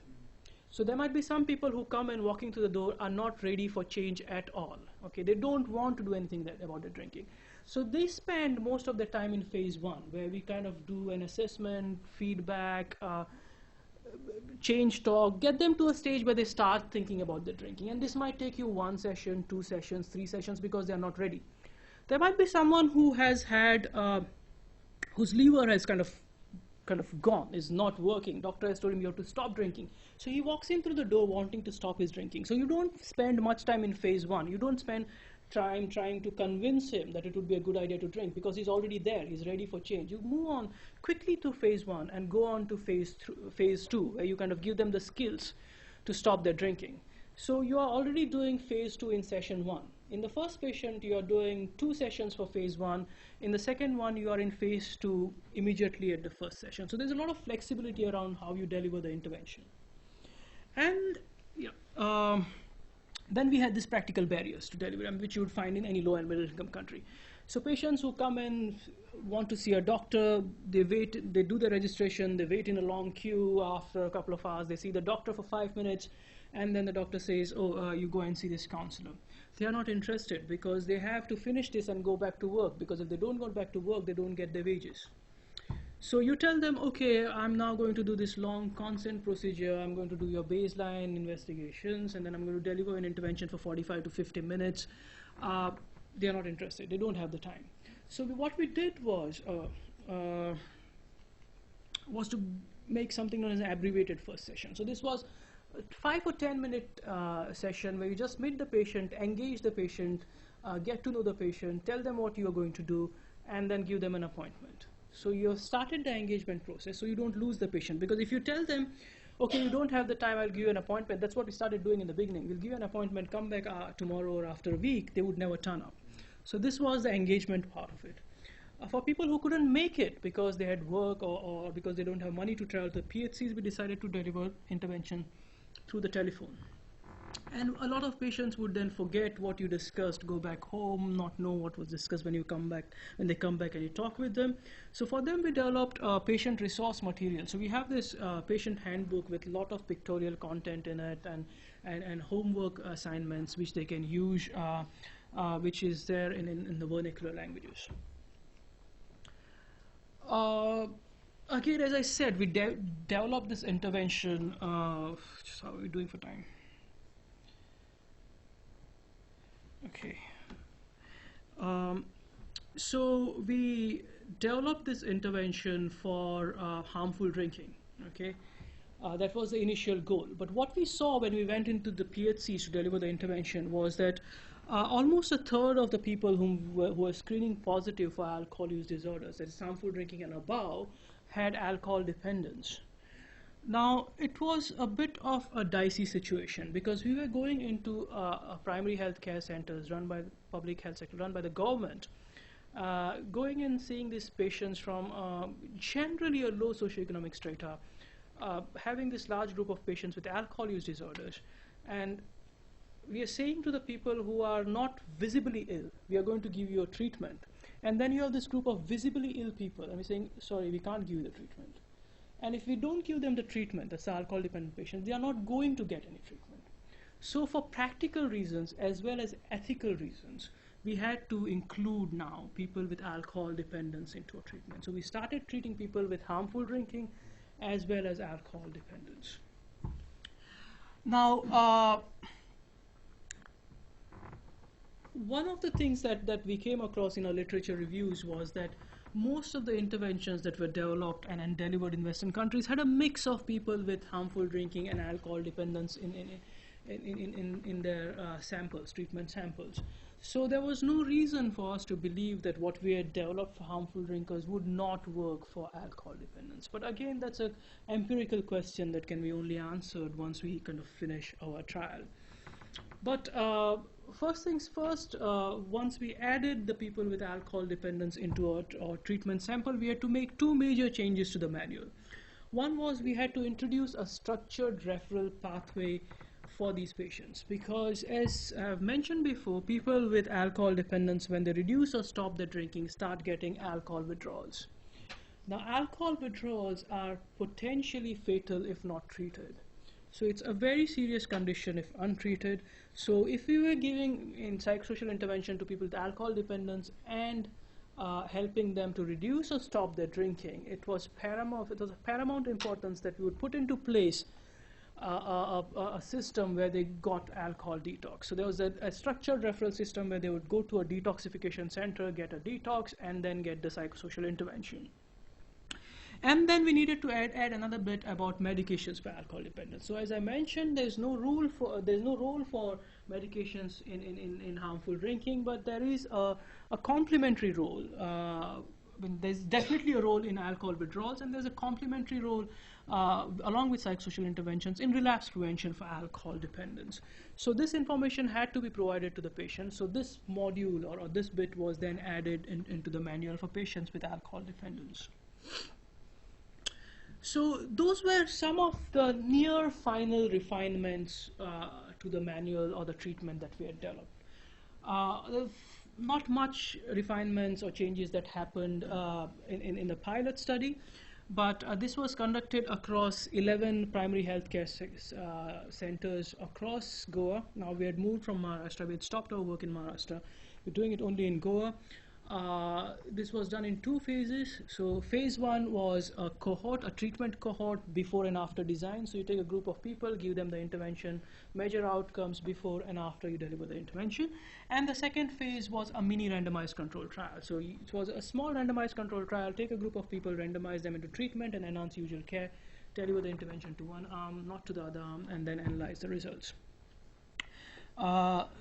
So there might be some people who come and walking through the door are not ready for change at all. Okay, they don't want to do anything about the drinking. So they spend most of their time in phase 1, where we kind of do an assessment, feedback, change talk, get them to a stage where they start thinking about the drinking. And this might take you 1 session, 2 sessions, 3 sessions, because they're not ready. There might be someone who has had, whose liver has kind of gone, is not working. Doctor has told him you have to stop drinking. So he walks in through the door wanting to stop his drinking. So you don't spend much time in phase 1. You don't spend time trying to convince him that it would be a good idea to drink, because he's already there. He's ready for change. You move on quickly to phase 1 and go on to phase 2, where you kind of give them the skills to stop their drinking. So you are already doing phase 2 in session 1. In the first patient, you are doing 2 sessions for phase 1. In the second one, you are in phase 2 immediately at the first session. So there's a lot of flexibility around how you deliver the intervention. And yeah, then we had these practical barriers to delivery, which you would find in any low and middle income country. So patients who come in want to see a doctor, they wait, they do the registration, they wait in a long queue. After a couple of hours, they see the doctor for 5 minutes, and then the doctor says, oh, you go and see this counselor. They are not interested, because they have to finish this and go back to work, because if they don't go back to work, they don't get their wages. So you tell them, okay, I'm now going to do this long consent procedure. I'm going to do your baseline investigations, and then I'm going to deliver an intervention for 45 to 50 minutes. They are not interested. They don't have the time. So what we did was to make something known as an abbreviated first session. So this was a 5 or 10 minute session where you just meet the patient, engage the patient, get to know the patient, tell them what you are going to do, and then give them an appointment. So you have started the engagement process, so you don't lose the patient. Because if you tell them, okay, you don't have the time, I'll give you an appointment, that's what we started doing in the beginning. We'll give you an appointment, come back tomorrow or after a week, they would never turn up. So this was the engagement part of it. For people who couldn't make it because they had work or because they don't have money to travel to the PHCs, we decided to deliver intervention through the telephone. And a lot of patients would then forget what you discussed, go back home, not know what was discussed when they come back and you talk with them. So for them, we developed patient resource material. So we have this patient handbook with a lot of pictorial content in it and homework assignments which they can use, which is there in the vernacular languages. Again, as I said, we developed this intervention. Just how are we doing for time? Okay. So we developed this intervention for harmful drinking. Okay. That was the initial goal. But what we saw when we went into the PHCs to deliver the intervention was that almost a third of the people who were screening positive for alcohol use disorders, that is harmful drinking and above, had alcohol dependence. Now, it was a bit of a dicey situation because we were going into primary health care centers run by the public health sector, run by the government, going and seeing these patients from generally a low socioeconomic strata, having this large group of patients with alcohol use disorders. And we are saying to the people who are not visibly ill, we are going to give you a treatment. And then you have this group of visibly ill people, and we're saying, sorry, we can't give you the treatment. And if we don't give them the treatment, that's the alcohol-dependent patients, they are not going to get any treatment. So for practical reasons as well as ethical reasons, we had to include now people with alcohol dependence into a treatment. So we started treating people with harmful drinking as well as alcohol dependence. Now, one of the things that we came across in our literature reviews was that most of the interventions that were developed and delivered in Western countries had a mix of people with harmful drinking and alcohol dependence in their samples, treatment samples. So there was no reason for us to believe that what we had developed for harmful drinkers would not work for alcohol dependence. But again, that's an empirical question that can be only answered once we kind of finish our trial. But first things first, once we added the people with alcohol dependence into our treatment sample, we had to make two major changes to the manual. One was we had to introduce a structured referral pathway for these patients, because as I've mentioned before, people with alcohol dependence, when they reduce or stop their drinking, start getting alcohol withdrawals. Now, alcohol withdrawals are potentially fatal if not treated. So it's a very serious condition if untreated. So if we were giving in psychosocial intervention to people with alcohol dependence and helping them to reduce or stop their drinking. It was paramount. It was of paramount importance that we would put into place a system where they got alcohol detox. So there was a structured referral system where they would go to a detoxification center, get a detox, and then get the psychosocial intervention. And then we needed to add another bit about medications for alcohol dependence. So as I mentioned, there's no role for medications in harmful drinking, but there is a complementary role. There's definitely a role in alcohol withdrawals, and there's a complementary role along with psychosocial interventions in relapse prevention for alcohol dependence. So this information had to be provided to the patient. So this module or this bit was then added into the manual for patients with alcohol dependence. So those were some of the near final refinements to the manual or the treatment that we had developed. Not much refinements or changes that happened in the pilot study, but this was conducted across 11 primary healthcare centers across Goa. Now we had moved from Maharashtra, we had stopped our work in Maharashtra. We're doing it only in Goa. This was done in 2 phases. So phase 1 was a cohort, a treatment cohort before and after design. So you take a group of people, give them the intervention, measure outcomes before and after you deliver the intervention. And the second phase was a mini randomized control trial. So it was a small randomized control trial, take a group of people, randomize them into treatment and enhance usual care, deliver the intervention to one arm, not to the other arm, and then analyze the results.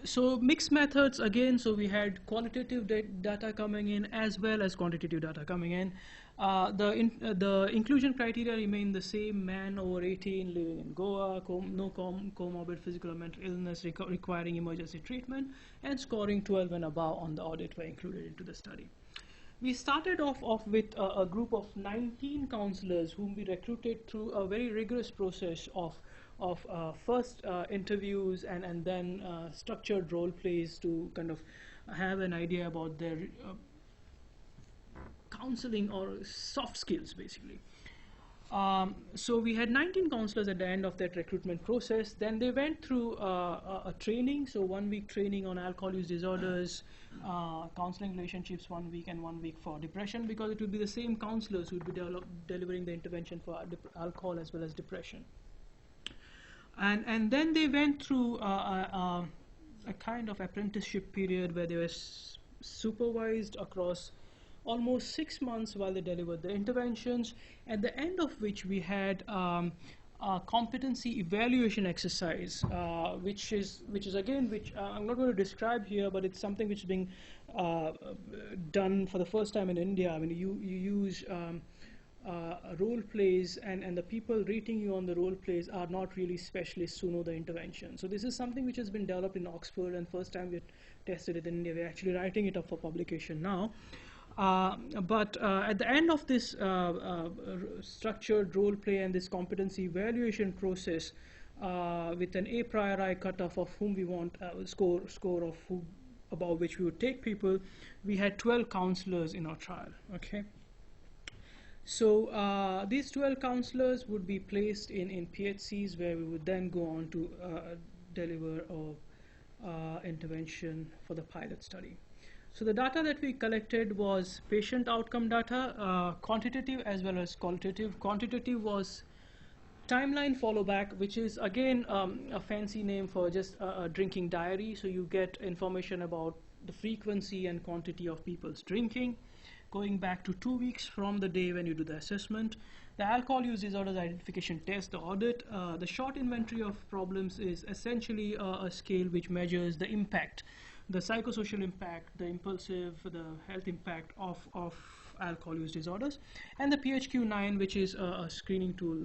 So mixed methods again, so we had qualitative data coming in as well as quantitative data coming in. The inclusion criteria remain the same: man over 18 living in Goa, no comorbid physical or mental illness requiring emergency treatment, and scoring 12 and above on the audit were included into the study. We started off with a group of 19 counselors whom we recruited through a very rigorous process of first interviews and then structured role plays to kind of have an idea about their counseling or soft skills, basically. So we had 19 counselors at the end of that recruitment process. Then they went through a training, so 1 week training on alcohol use disorders, counseling relationships 1 week, and 1 week for depression, because it would be the same counselors who would be delivering the intervention for alcohol as well as depression. And then they went through a kind of apprenticeship period where they were supervised across almost 6 months while they delivered the interventions, at the end of which we had a competency evaluation exercise, which is again, I'm not going to describe here, but it's something which is being done for the first time in India. I mean, you use role plays, and the people rating you on the role plays are not really specialists who know the intervention. So this is something which has been developed in Oxford, and first time we tested it in India. We're actually writing it up for publication now. But at the end of this structured role play and this competency evaluation process, with an a priori cutoff of whom we want score of who, above which we would take people, we had 12 counselors in our trial. Okay. So these 12 counselors would be placed in PHCs, where we would then go on to deliver intervention for the pilot study. So the data that we collected was patient outcome data, quantitative as well as qualitative. Quantitative was timeline follow back, which is again a fancy name for just a drinking diary. So you get information about the frequency and quantity of people's drinking, going back to 2 weeks from the day when you do the assessment. The alcohol use disorders identification test, the audit. The short inventory of problems is essentially a scale which measures the impact, the psychosocial impact, the impulsive, the health impact of alcohol use disorders, and the PHQ-9, which is a screening tool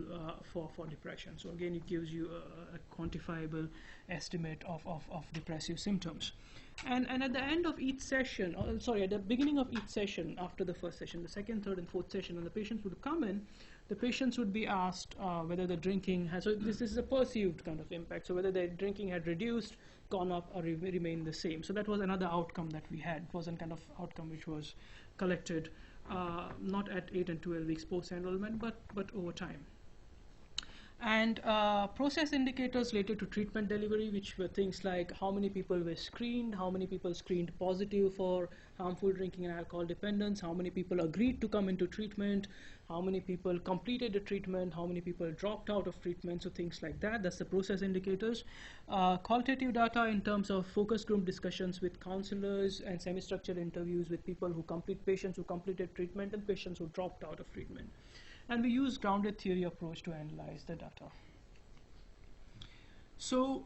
for depression. So again, it gives you a quantifiable estimate of depressive symptoms. And at the end of each session, at the beginning of each session, after the first session, the second, third, and fourth session, when the patients would come in, the patients would be asked whether the drinking has, so this is a perceived kind of impact, so whether their drinking had reduced, gone up, or remained the same. So that was another outcome that we had. It was a kind of outcome which was collected not at 8 and 12 weeks post-enrollment, but over time. And process indicators related to treatment delivery, which were things like how many people were screened, how many people screened positive for harmful drinking and alcohol dependence, how many people agreed to come into treatment, how many people completed the treatment, how many people dropped out of treatment, so things like that. That's the process indicators. Qualitative data in terms of focus group discussions with counselors and semi-structured interviews with patients who completed treatment and patients who dropped out of treatment. And we use grounded theory approach to analyze the data. So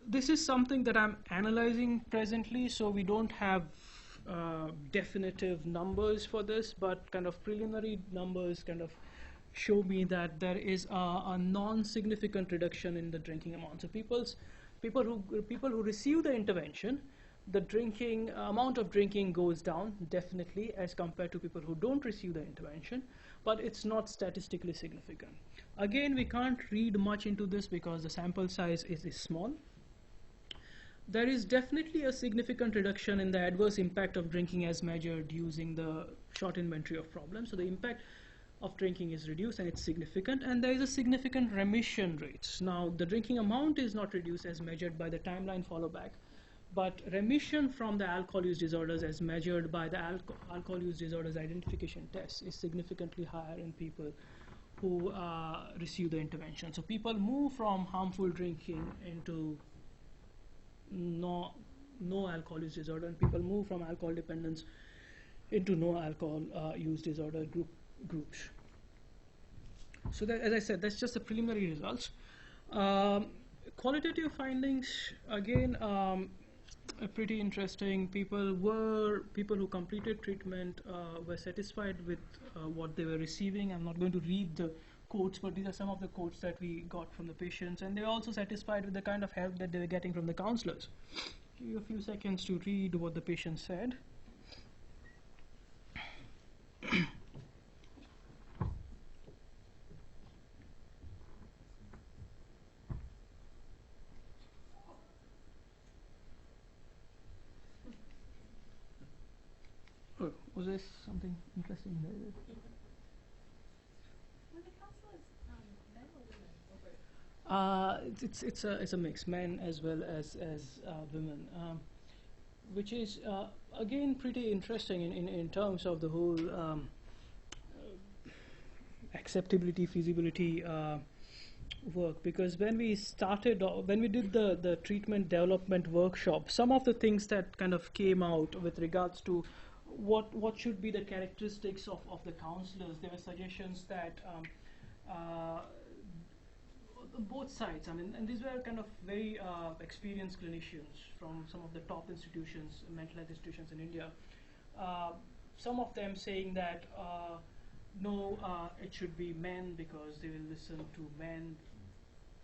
this is something that I'm analyzing presently, so we don't have definitive numbers for this, but kind of preliminary numbers kind of show me that there is a non-significant reduction in the drinking amount. So people who receive the intervention, the drinking amount of drinking goes down definitely as compared to people who don't receive the intervention, but it's not statistically significant. Again, we can't read much into this because the sample size is small. There is definitely a significant reduction in the adverse impact of drinking as measured using the short inventory of problems. So the impact of drinking is reduced and it's significant, and there is a significant remission rates. Now the drinking amount is not reduced as measured by the timeline follow back, but remission from the alcohol use disorders as measured by the alcohol use disorders identification test is significantly higher in people who receive the intervention. So people move from harmful drinking into no alcohol use disorder, and people move from alcohol dependence into no alcohol use disorder groups. So that, as I said, that's just the preliminary results. Qualitative findings, again, pretty interesting. People who completed treatment were satisfied with what they were receiving. I'm not going to read the quotes, but these are some of the quotes that we got from the patients, and they were also satisfied with the kind of help that they were getting from the counselors. Give you a few seconds to read what the patient said. Oh, was there something interesting there? Were the counselors men or women? It's a mix, men as well as women, which is again pretty interesting in terms of the whole acceptability, feasibility work, because when we did the treatment development workshop, some of the things that kind of came out with regards to what should be the characteristics of the counselors, there were suggestions that both sides, I mean, and these were kind of very experienced clinicians from some of the top institutions, mental health institutions in India. Some of them saying that no, it should be men because they will listen to men,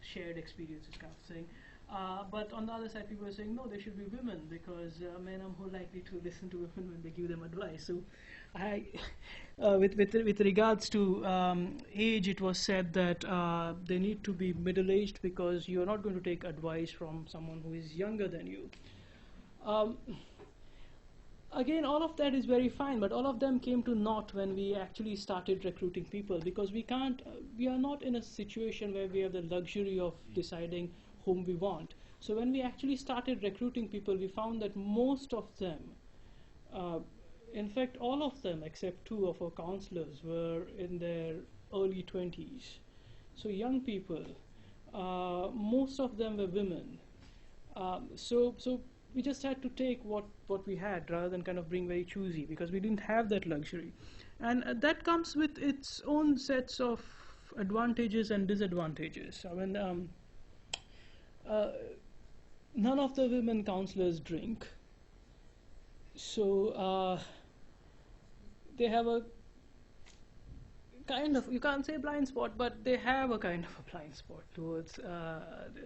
shared experiences kind of thing. But on the other side, people are saying no, they should be women because men are more likely to listen to women when they give them advice. So, with regards to age, it was said that they need to be middle-aged because you are not going to take advice from someone who is younger than you. Again, all of that is very fine, but all of them came to naught when we actually started recruiting people, because we are not in a situation where we have the luxury of deciding whom we want. So when we actually started recruiting people, we found that most of them, in fact all of them except two of our counselors, were in their early 20s. So young people, most of them were women. So we just had to take what we had rather than kind of being very choosy, because we didn't have that luxury. And that comes with its own sets of advantages and disadvantages. I mean, none of the women counselors drink, so they have a kind of, you can't say blind spot, but they have a kind of a blind spot towards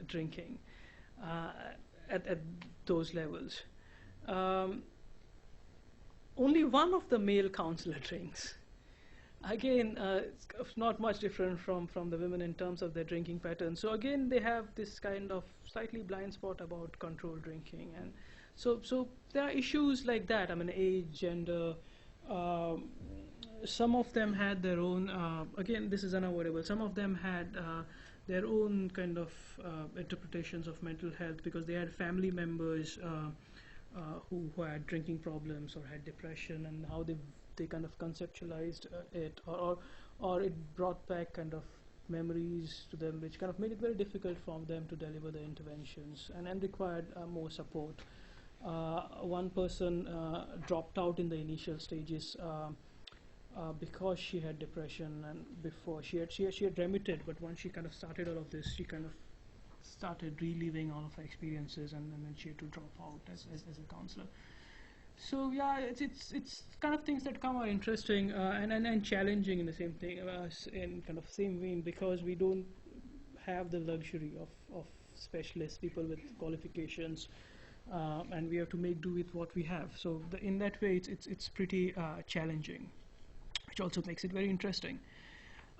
drinking at those levels. Only one of the male counselor drinks. Again, it's not much different from the women in terms of their drinking pattern. So again, they have this kind of slightly blind spot about controlled drinking, and so there are issues like that. I mean, age, gender, some of them had their own, again, this is unavoidable, some of them had their own kind of interpretations of mental health because they had family members who had drinking problems or had depression, and how they kind of conceptualized it, or it brought back kind of memories to them, which kind of made it very difficult for them to deliver the interventions and required more support. One person dropped out in the initial stages because she had depression, and before she had remitted, but once she kind of started all of this, she kind of started reliving all of her experiences, and then she had to drop out as a counselor. So yeah, it's kind of things that come are interesting and challenging in the same thing, in kind of same vein, because we don't have the luxury of specialists, people with qualifications, and we have to make do with what we have. So in that way, it's pretty challenging, which also makes it very interesting.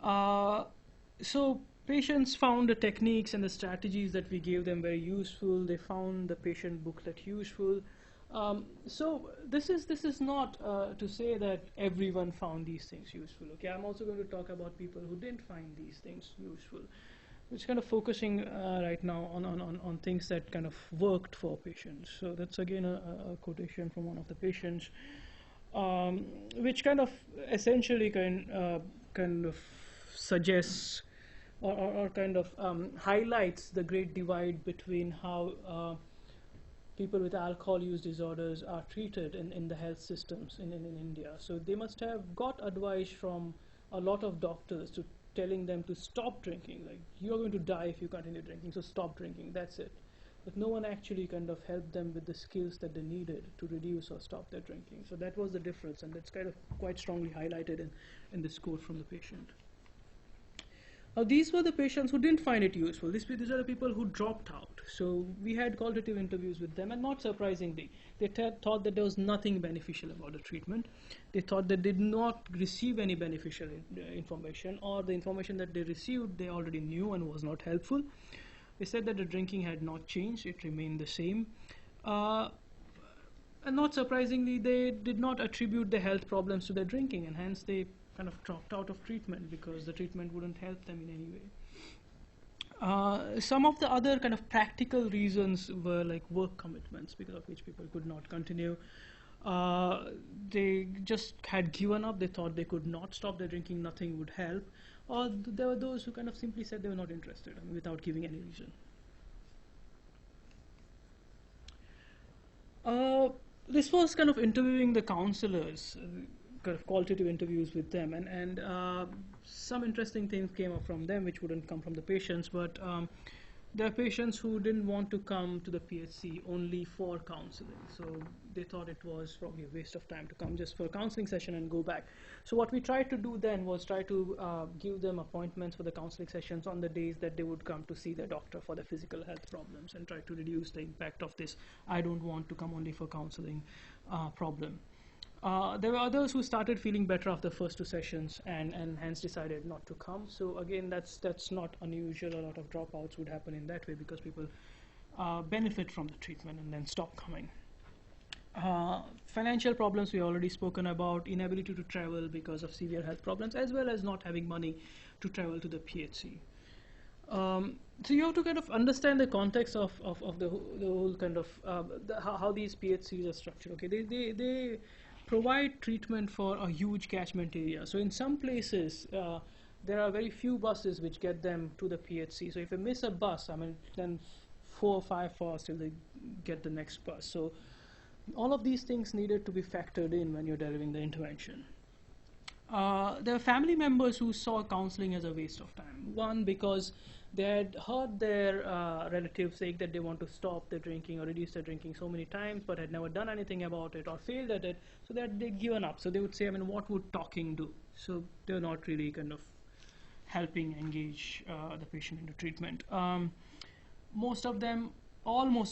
So patients found the techniques and the strategies that we gave them very useful. They found the patient booklet useful. So this is not to say that everyone found these things useful. Okay, I'm also going to talk about people who didn't find these things useful. It's kind of focusing right now on things that kind of worked for patients. So that's again a quotation from one of the patients, which kind of essentially kind of suggests or kind of highlights the great divide between how people with alcohol use disorders are treated in the health systems in India. So they must have got advice from a lot of doctors to telling them to stop drinking, like you're going to die if you continue drinking, so stop drinking, that's it. But no one actually kind of helped them with the skills that they needed to reduce or stop their drinking. So that was the difference, and that's kind of quite strongly highlighted in this quote from the patient. Now these were the patients who didn't find it useful. These are the people who dropped out. So we had qualitative interviews with them, and not surprisingly, they thought that there was nothing beneficial about the treatment. They thought that they did not receive any beneficial information, or the information that they received they already knew and was not helpful. They said that the drinking had not changed, it remained the same. And not surprisingly, they did not attribute the health problems to their drinking, and hence they kind of dropped out of treatment because the treatment wouldn't help them in any way. Some of the other kind of practical reasons were like work commitments, because of which people could not continue. They just had given up. They thought they could not stop their drinking, nothing would help. Or there were those who kind of simply said they were not interested, I mean, without giving any reason. This was kind of interviewing the counselors, kind of qualitative interviews with them, and some interesting things came up from them which wouldn't come from the patients, but there are patients who didn't want to come to the PHC only for counseling. So they thought it was probably a waste of time to come just for a counseling session and go back. So what we tried to do then was try to give them appointments for the counseling sessions on the days that they would come to see their doctor for their physical health problems, and try to reduce the impact of this I don't want to come only for counseling problem. There were others who started feeling better after the first two sessions and hence decided not to come. So again, that's not unusual. A lot of dropouts would happen in that way because people benefit from the treatment and then stop coming. Financial problems we already spoken about, inability to travel because of severe health problems, as well as not having money to travel to the PHC. So you have to kind of understand the context of the whole kind of how these PHCs are structured. Okay, they provide treatment for a huge catchment area. So in some places, there are very few buses which get them to the PHC. So if you miss a bus, I mean, then 4 or 5 hours till they get the next bus. So all of these things needed to be factored in when you're delivering the intervention. There are family members who saw counseling as a waste of time. One, because they had heard their relatives say that they want to stop their drinking or reduce their drinking so many times, but had never done anything about it or failed at it, so that they'd given up. So they would say, I mean, what would talking do? So they're not really kind of helping engage the patient into treatment. Almost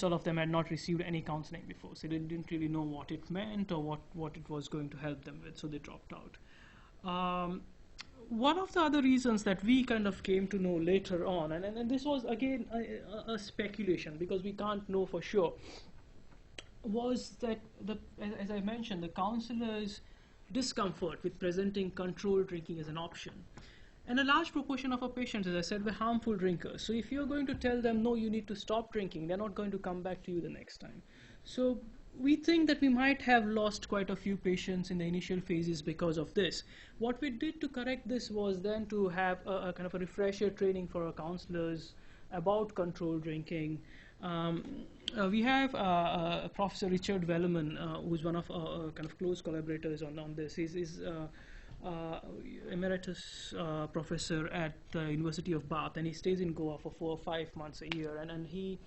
all of them had not received any counseling before, so they didn't really know what it meant or what it was going to help them with, so they dropped out. One of the other reasons that we kind of came to know later on, and this was again a speculation because we can't know for sure, was that as I mentioned, the counselors discomfort with presenting controlled drinking as an option. And a large proportion of our patients, as I said, were harmful drinkers. So if you're going to tell them, no, you need to stop drinking, they're not going to come back to you the next time. So we think that we might have lost quite a few patients in the initial phases because of this. What we did to correct this was then to have a kind of a refresher training for our counselors about controlled drinking. We have Professor Richard Velleman, who's one of our kind of close collaborators on this. He's emeritus professor at the University of Bath, and he stays in Goa for 4 or 5 months a year, and he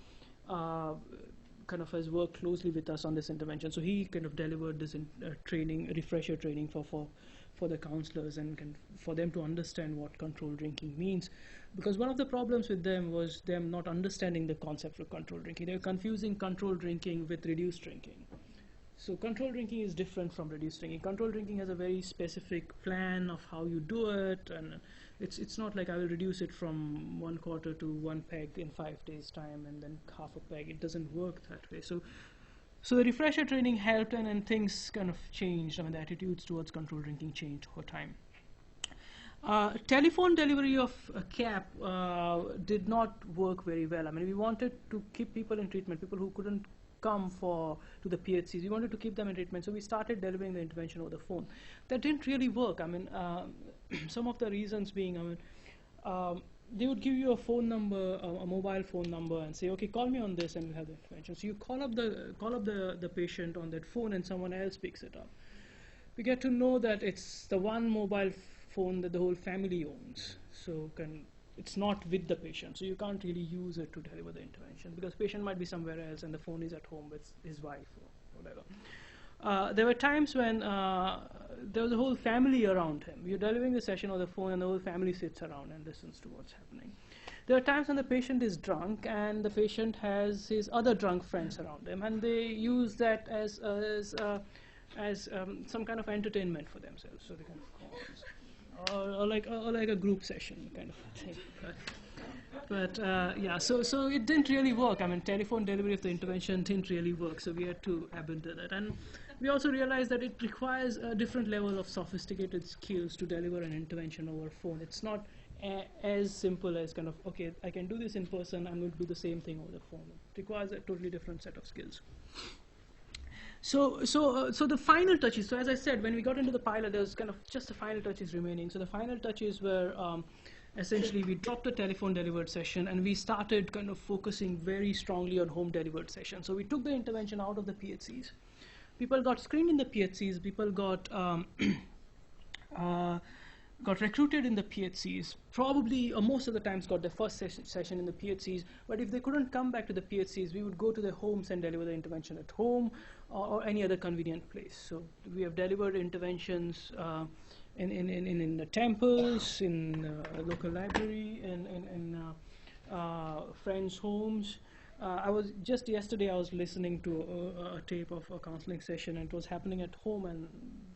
kind of has worked closely with us on this intervention. So he kind of delivered this training, refresher training for the counselors, and for them to understand what controlled drinking means. Because one of the problems with them was them not understanding the concept of controlled drinking. They were confusing controlled drinking with reduced drinking. So controlled drinking is different from reduced drinking. Controlled drinking has a very specific plan of how you do it, and it's not like I will reduce it from 1 quarter to 1 peg in 5 days time and then half a peg. It doesn't work that way. So the refresher training helped, and things kind of changed. I mean, the attitudes towards controlled drinking changed over time. Telephone delivery of CAP did not work very well. I mean, we wanted to keep people in treatment, people who couldn't come to the PHCs. We wanted to keep them in treatment, so we started delivering the intervention over the phone. That didn't really work. I mean, some of the reasons being, I mean, they would give you a phone number, a mobile phone number, and say, okay, call me on this, and we'll have the intervention. So you call up the patient on that phone, and someone else picks it up. We get to know that it's the one mobile phone that the whole family owns. So it's not with the patient, so you can't really use it to deliver the intervention, because patient might be somewhere else and the phone is at home with his wife or whatever. There were times when there was a whole family around him. You're delivering the session on the phone and the whole family sits around and listens to what's happening. There are times when the patient is drunk and the patient has his other drunk friends around him, and they use that as some kind of entertainment for themselves. So they kind of calls. Or like a group session kind of thing. But yeah, so it didn't really work. I mean, telephone delivery of the intervention didn't really work, so we had to abandon it. And we also realized that it requires a different level of sophisticated skills to deliver an intervention over phone. It's not as simple as kind of, okay, I can do this in person, I'm going to do the same thing over the phone. It requires a totally different set of skills. So the final touches, so as I said, when we got into the pilot, there was kind of just the final touches remaining. So the final touches were essentially we dropped the telephone delivered session, and we started kind of focusing very strongly on home delivered sessions. So we took the intervention out of the PHCs. People got screened in the PHCs, people got recruited in the PHCs, probably most of the times got their first session in the PHCs, but if they couldn't come back to the PHCs, we would go to their homes and deliver the intervention at home or any other convenient place. So we have delivered interventions in the temples, in local library, in friends' homes. Just yesterday I was listening to a tape of a counseling session, and it was happening at home, and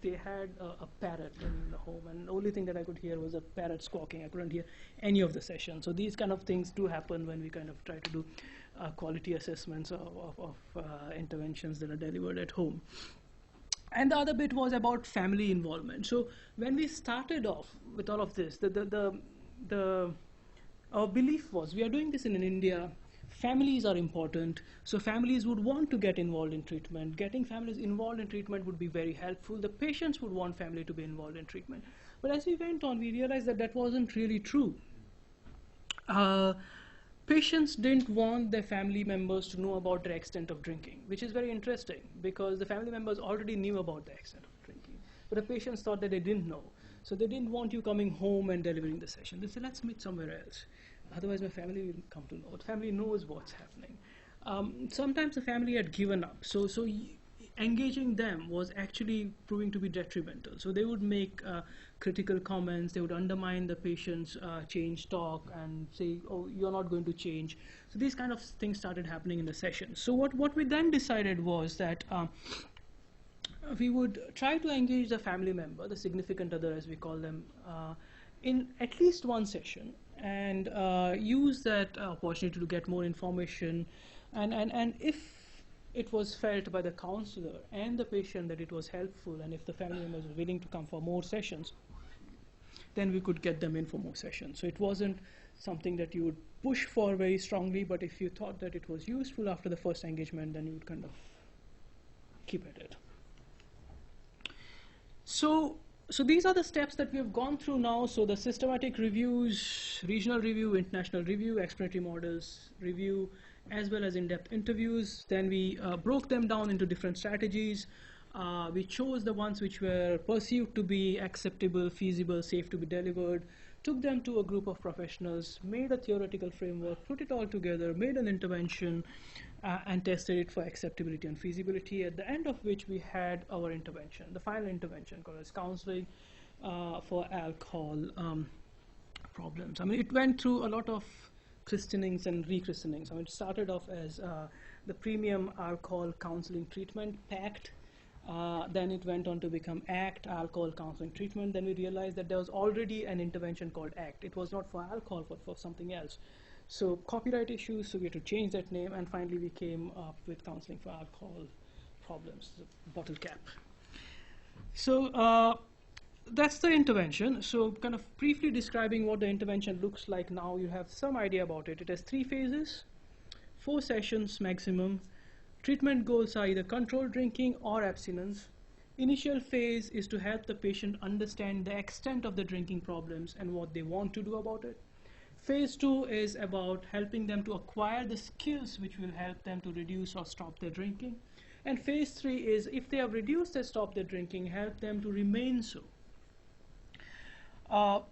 they had a parrot in the home, and the only thing that I could hear was a parrot squawking. I couldn't hear any of the session. So these kind of things do happen when we kind of try to do quality assessments of interventions that are delivered at home. And the other bit was about family involvement. So when we started off with all of this, our belief was we are doing this in India. Families are important, so families would want to get involved in treatment. Getting families involved in treatment would be very helpful. The patients would want family to be involved in treatment. But as we went on, we realized that that wasn't really true. Patients didn't want their family members to know about their extent of drinking, which is very interesting, because the family members already knew about the extent of drinking. But the patients thought that they didn't know. So they didn't want you coming home and delivering the session. They said, let's meet somewhere else. Otherwise, my family will come to know. The family knows what's happening. Sometimes the family had given up. So engaging them was actually proving to be detrimental. So they would make critical comments. They would undermine the patient's change talk and say, oh, you're not going to change. So these kind of things started happening in the session. So what we then decided was that we would try to engage the family member, the significant other as we call them, in at least one session, and use that opportunity to get more information. And if it was felt by the counselor and the patient that it was helpful, and if the family members were willing to come for more sessions, then we could get them in for more sessions. So it wasn't something that you would push for very strongly, but if you thought that it was useful after the first engagement, then you would kind of keep at it. So these are the steps that we have gone through now. So the systematic reviews, regional review, international review, explanatory models review, as well as in-depth interviews. Then we broke them down into different strategies. We chose the ones which were perceived to be acceptable, feasible, safe to be delivered, took them to a group of professionals, made a theoretical framework, put it all together, made an intervention, and tested it for acceptability and feasibility, at the end of which we had our intervention, the final intervention called as counseling for alcohol problems. I mean, it went through a lot of christenings and rechristenings. I mean, it started off as the Premium Alcohol Counseling Treatment, PACT. Then it went on to become ACT, Alcohol Counseling Treatment. Then we realized that there was already an intervention called ACT. It was not for alcohol, but for something else. So copyright issues, so we had to change that name, and finally we came up with counseling for alcohol problems, the bottle cap. So that's the intervention. So kind of briefly describing what the intervention looks like now, you have some idea about it. It has 3 phases, 4 sessions maximum. Treatment goals are either controlled drinking or abstinence. Initial phase is to help the patient understand the extent of the drinking problems and what they want to do about it. Phase 2 is about helping them to acquire the skills which will help them to reduce or stop their drinking. And phase 3 is, if they have reduced or stopped their drinking, help them to remain so.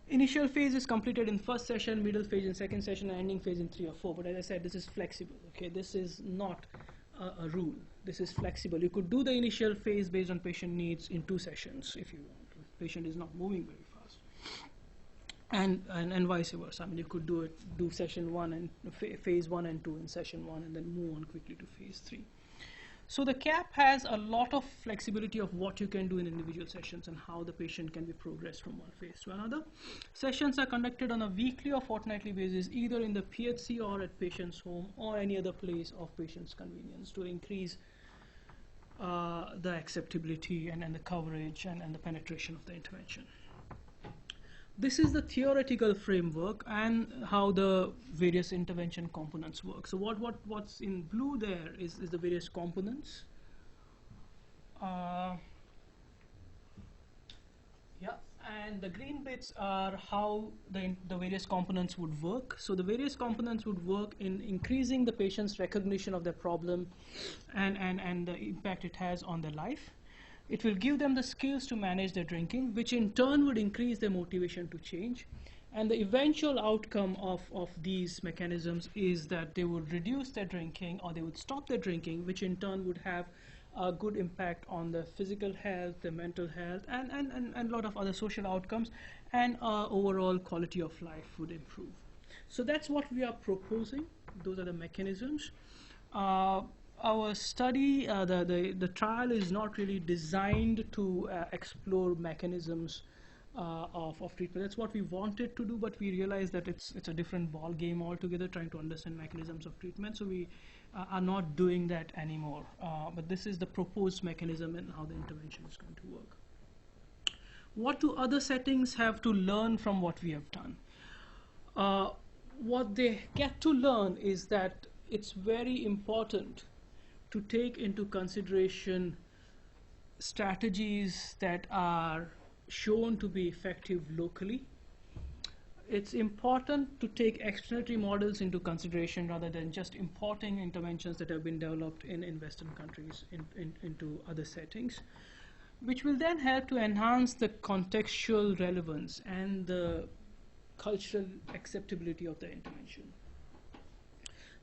Initial phase is completed in first session, middle phase in second session, and ending phase in 3 or 4. But as I said, this is flexible. Okay, this is not a rule. This is flexible. You could do the initial phase based on patient needs in 2 sessions if you want. If the patient is not moving very fast, and vice versa. I mean, you could do session 1 and phase 1 and 2 in session 1, and then move on quickly to phase 3. So the CAP has a lot of flexibility of what you can do in individual sessions and how the patient can be progressed from one phase to another. Sessions are conducted on a weekly or fortnightly basis, either in the PHC or at patient's home or any other place of patient's convenience, to increase the acceptability and the coverage and the penetration of the intervention. This is the theoretical framework and how the various intervention components work. So what's in blue there is the various components. Yeah, and the green bits are how the various components would work. So the various components would work in increasing the patient's recognition of their problem and the impact it has on their life. It will give them the skills to manage their drinking, which in turn would increase their motivation to change. And the eventual outcome of these mechanisms is that they would reduce their drinking or they would stop their drinking, which in turn would have a good impact on their physical health, their mental health, and a lot of other social outcomes, and overall quality of life would improve. So that's what we are proposing. Those are the mechanisms. Our study, the trial is not really designed to explore mechanisms of treatment. That's what we wanted to do, but we realized that it's a different ball game altogether, trying to understand mechanisms of treatment. So we are not doing that anymore. But this is the proposed mechanism and how the intervention is going to work. What do other settings have to learn from what we have done? What they get to learn is that it's very important to take into consideration strategies that are shown to be effective locally. It's important to take explanatory models into consideration rather than just importing interventions that have been developed in Western countries into other settings, which will then help to enhance the contextual relevance and the cultural acceptability of the intervention.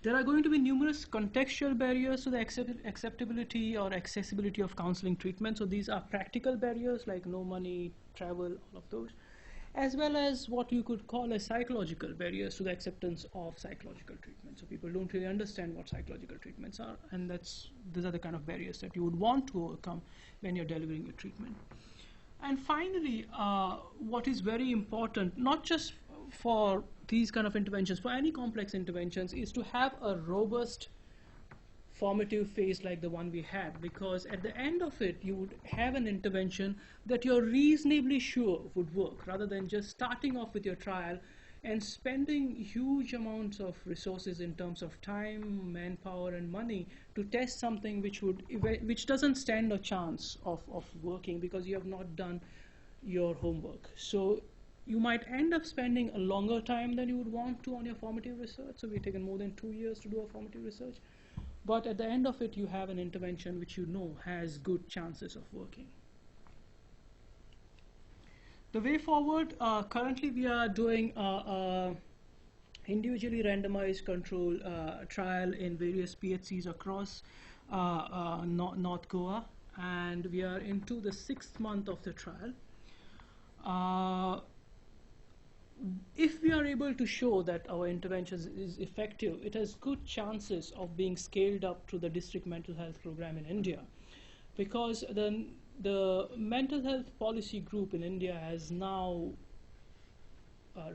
There are going to be numerous contextual barriers to the acceptability or accessibility of counseling treatment. So these are practical barriers like no money, travel, all of those, as well as what you could call as psychological barriers to the acceptance of psychological treatment. So people don't really understand what psychological treatments are, and these are the kind of barriers that you would want to overcome when you're delivering your treatment. And finally, what is very important, not just for these kind of interventions, for any complex interventions, is to have a robust formative phase like the one we had, because at the end of it, you would have an intervention that you're reasonably sure would work, rather than just starting off with your trial and spending huge amounts of resources in terms of time, manpower, and money to test something which doesn't stand a chance of working because you have not done your homework. So you might end up spending a longer time than you would want to on your formative research. So we've taken more than 2 years to do a formative research. But at the end of it, you have an intervention which you know has good chances of working. The way forward, currently we are doing individually randomized control trial in various PHCs across North Goa, and we are into the 6th month of the trial. If we are able to show that our intervention is effective, it has good chances of being scaled up to the district mental health program in India, because the mental health policy group in India has now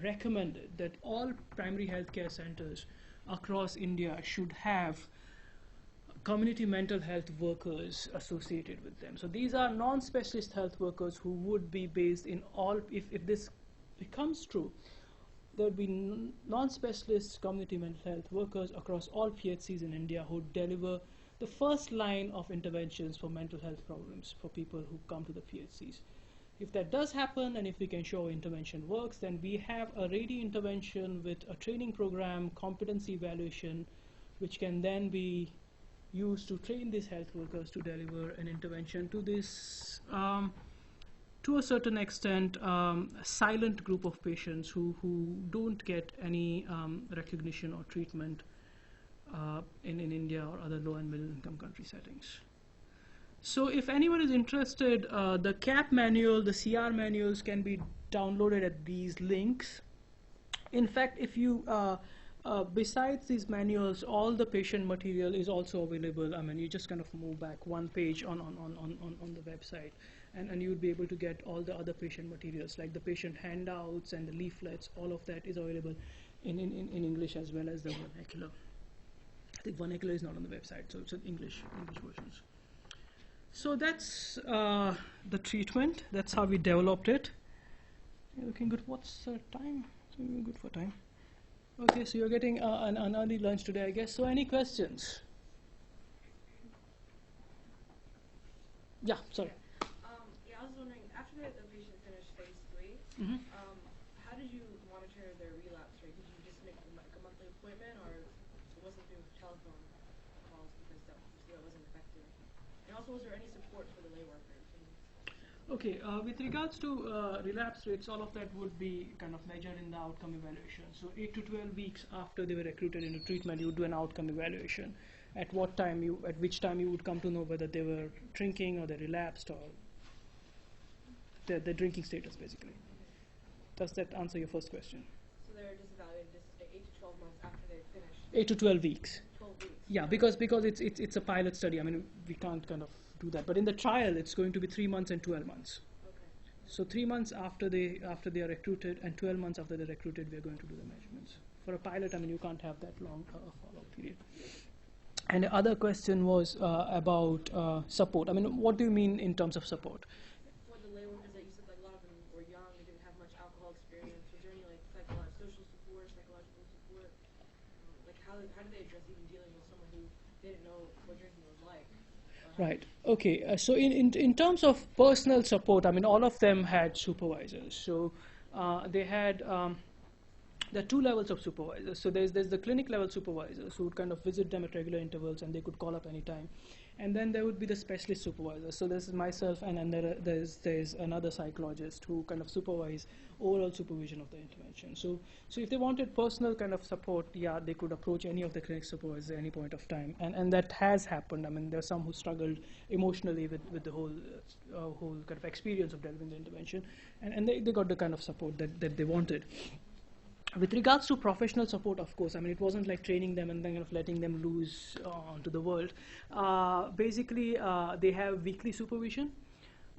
recommended that all primary healthcare centers across India should have community mental health workers associated with them. So these are non-specialist health workers who would be based in all, if this becomes true, there would be non-specialist community mental health workers across all PHCs in India who deliver the first line of interventions for mental health problems for people who come to the PHCs. If that does happen, and if we can show intervention works, then we have a ready intervention with a training program, competency evaluation, which can then be used to train these health workers to deliver an intervention to this, to a certain extent, silent group of patients who don't get any recognition or treatment in India or other low and middle income country settings. So if anyone is interested, the CAP manual, the CR manuals can be downloaded at these links. In fact, if you, besides these manuals, all the patient material is also available. I mean, you just kind of move back one page on the website, and you would be able to get all the other patient materials, like the patient handouts and the leaflets. All of that is available in English as well as the vernacular. I think vernacular is not on the website, so it's in English versions. So that's the treatment. That's how we developed it. You're looking good. What's the time? So you're good for time. Okay, so you're getting an early lunch today, I guess. So any questions? Yeah, sorry. Yeah, I was wondering, after the patient finished phase 3, Mm-hmm. how did you monitor their relapse rate? Did you just make like a monthly appointment, or it wasn't through telephone calls because that wasn't effective? And also, was there any support for the lay workers? Okay, with regards to relapse rates, all of that would be kind of measured in the outcome evaluation. So 8 to 12 weeks after they were recruited into treatment, you would do an outcome evaluation. At which time you would come to know whether they were drinking or they relapsed, or their drinking status, basically. Does that answer your first question? So they're just evaluated just 8 to 12 months after they finished? 8 to 12 weeks. 12 weeks. Yeah, because it's a pilot study. I mean, we can't kind of do that. But in the trial, it's going to be 3 months and 12 months. Okay. So 3 months after they are recruited and 12 months after they're recruited, we're going to do the measurements. For a pilot, I mean, you can't have that long follow-up period. And the other question was about support. I mean, what do you mean in terms of support? For the lay workers that you said, like, a lot of them were young, they didn't have much alcohol experience. Was there any like social support, psychological support? Like how did they address even dealing with someone who didn't know what drinking was like? Right. Okay. So in terms of personal support, I mean, all of them had supervisors. So they had there are 2 levels of supervisors. So there's the clinic level supervisors who would kind of visit them at regular intervals, and they could call up anytime. And then there would be the specialist supervisors. So this is myself, and there's another psychologist who kind of supervise overall supervision of the intervention. So if they wanted personal kind of support, yeah, they could approach any of the clinic supervisors at any point of time, and that has happened. I mean, there are some who struggled emotionally with the whole kind of experience of delivering the intervention, and they got the kind of support that they wanted. With regards to professional support, of course, I mean, it wasn't like training them and then kind of letting them loose onto the world. Basically, they have weekly supervision.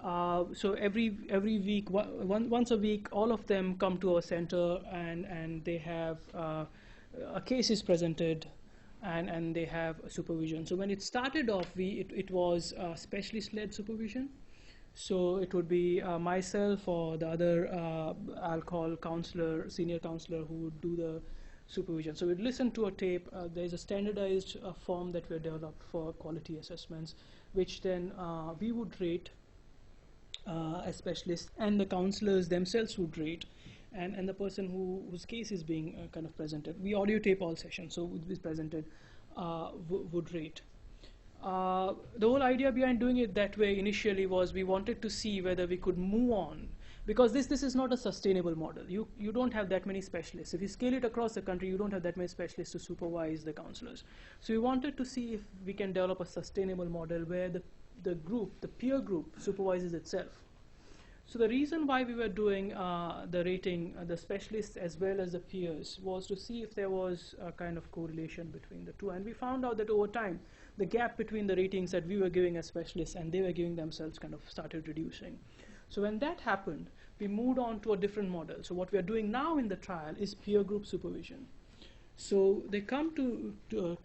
So every week, once a week, all of them come to our center, and they have a case is presented. and they have supervision. So when it started off, it was specialist-led supervision. So it would be myself or the other alcohol counselor, senior counselor, who would do the supervision. So we'd listen to a tape. There's a standardized form that we developed for quality assessments, which then we would rate as specialists, and the counselors themselves would rate, and the person whose case is being kind of presented. We audio tape all sessions, so would be presented, would rate. The whole idea behind doing it that way initially was we wanted to see whether we could move on, because this is not a sustainable model. You don't have that many specialists. If you scale it across the country, you don't have that many specialists to supervise the counselors. So we wanted to see if we can develop a sustainable model where the group, the peer group, supervises itself. So the reason why we were doing the rating, the specialists as well as the peers, was to see if there was a kind of correlation between the two. And we found out that over time, the gap between the ratings that we were giving as specialists and they were giving themselves kind of started reducing. So when that happened, we moved on to a different model. So what we are doing now in the trial is peer group supervision. So they come to the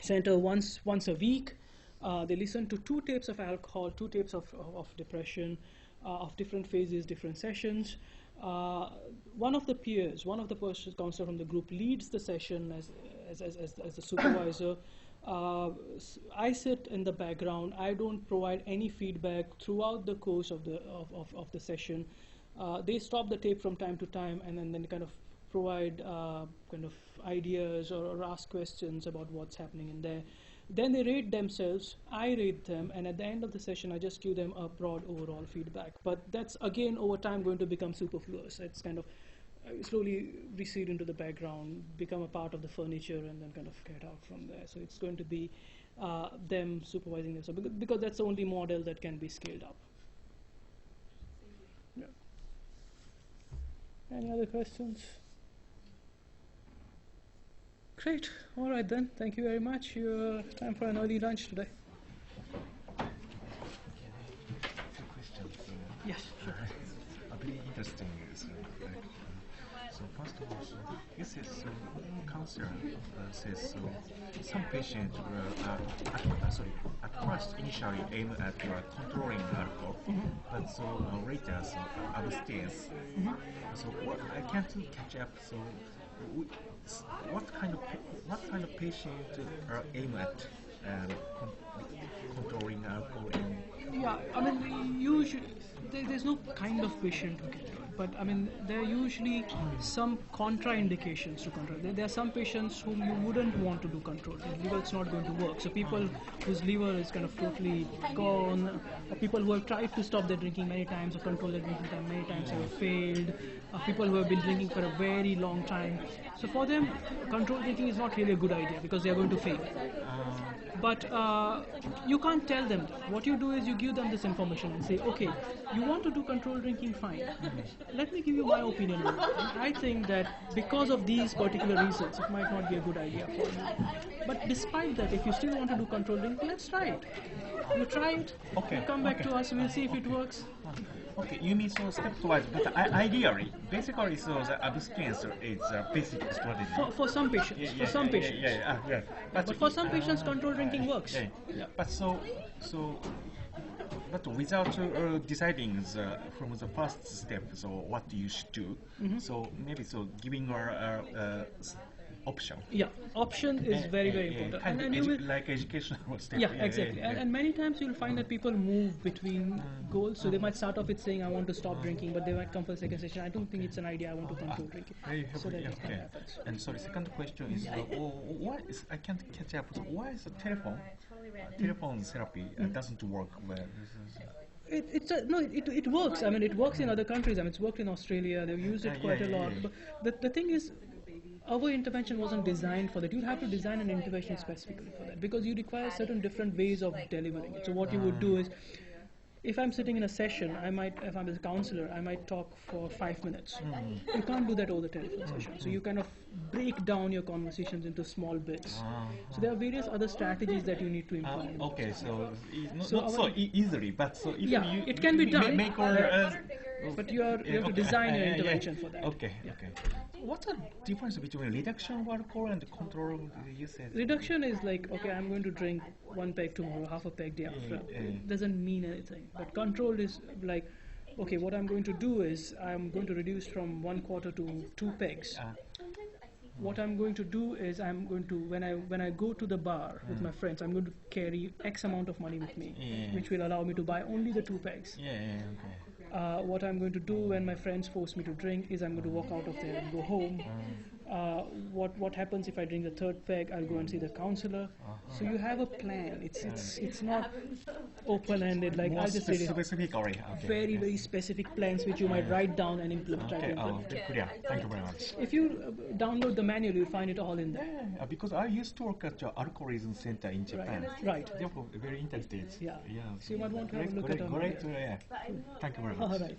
center once a week. They listen to 2 tapes of alcohol, 2 tapes of depression, of different phases, different sessions. One of the peers, one of the counselor from the group leads the session as the supervisor. I sit in the background. I don't provide any feedback throughout the course of the session. They stop the tape from time to time and then kind of provide kind of ideas or ask questions about what's happening in there. Then they rate themselves, I rate them, and at the end of the session I just give them a broad overall feedback. But that's again over time going to become superfluous. It's kind of slowly recede into the background, become a part of the furniture, and then kind of get out from there. So it's going to be them supervising themselves, because that's the only model that can be scaled up. Yeah. Any other questions? Great. All right then. Thank you very much. Time for an early lunch today. Two questions. Yes, sure. Very interesting. So first of all, you said counselor says some patients at first initially aim at controlling alcohol, but later abstains. So I can't catch up. So what kind of patient are aim at controlling alcohol? Yeah, I mean, usually there's no kind of patient who can do it, but I mean, there are usually some contraindications to control. There are some patients whom you wouldn't want to do control. The liver is not going to work. So people whose liver is kind of totally gone, or people who have tried to stop their drinking many times or control their drinking time many times have failed, people who have been drinking for a very long time. So for them, control drinking is not really a good idea because they are going to fail. But you can't tell them that. What you do is you give them this information and say, okay, you want to do controlled drinking, fine. Let me give you my opinion on it. And I think that because of these particular reasons, it might not be a good idea for you. But despite that, if you still want to do controlled drinking, let's try it. You try it, you come back to us, we'll see if it works. Okay, you mean so stepwise, but ideally, basically, so the abstinence is a basic strategy. For some patients, for some patients. Yeah. But for some patients, controlled drinking works. Yeah. But but without deciding from the first step, so what you should do, so maybe giving her option. Yeah, option is very important. Kind and of you will, like educational step. yeah, exactly. And many times you'll find that people move between goals. So they might start off with saying, I want to stop drinking, but they might come for the second session. I don't think it's an idea. I want to control drinking. So that happens. And sorry, second question is, why is I can't catch up. So why is the telephone therapy doesn't work well? It works. I mean, it works in other countries. I mean, it's worked in Australia. They've used it quite a lot. But the thing is, our intervention wasn't designed for that. You'll have to design an intervention specifically for that because you require certain different ways of delivering it. So what you would do is, if I'm sitting in a session, if I'm a counselor, I might talk for 5 minutes. You can't do that over the telephone session. So you kind of break down your conversations into small bits. So there are various other strategies that you need to implement. Okay, so not so easily, but so if you it can be done. Make But you have to design your intervention for that. Okay. What's the difference between reduction of alcohol and control? You said Reduction is like, okay, I'm going to drink 1 peg tomorrow, half a peg day after. It doesn't mean anything. But controlled is like, okay, what I'm going to do is I'm going to reduce from 1/4 to 2 pegs. What I'm going to do is I'm going to, when I go to the bar with my friends, I'm going to carry X amount of money with me, which will allow me to buy only the 2 pegs. Okay. What I'm going to do when my friends force me to drink is I'm going to walk out of there and go home. What happens if I drink the 3rd peg? I'll go and see the counselor. So you have a plan. It's not open-ended like More I'll just read it. specific, already. Okay. Very specific plans which you might write down and implement. Okay. Clear. Thank you very much. If you download the manual, you'll find it all in there. Because I used to work at the alcoholism center in Japan. Right. Therefore, very interested. Yeah. Yeah. So you might want to have a look great, at great. Thank you very much. All right.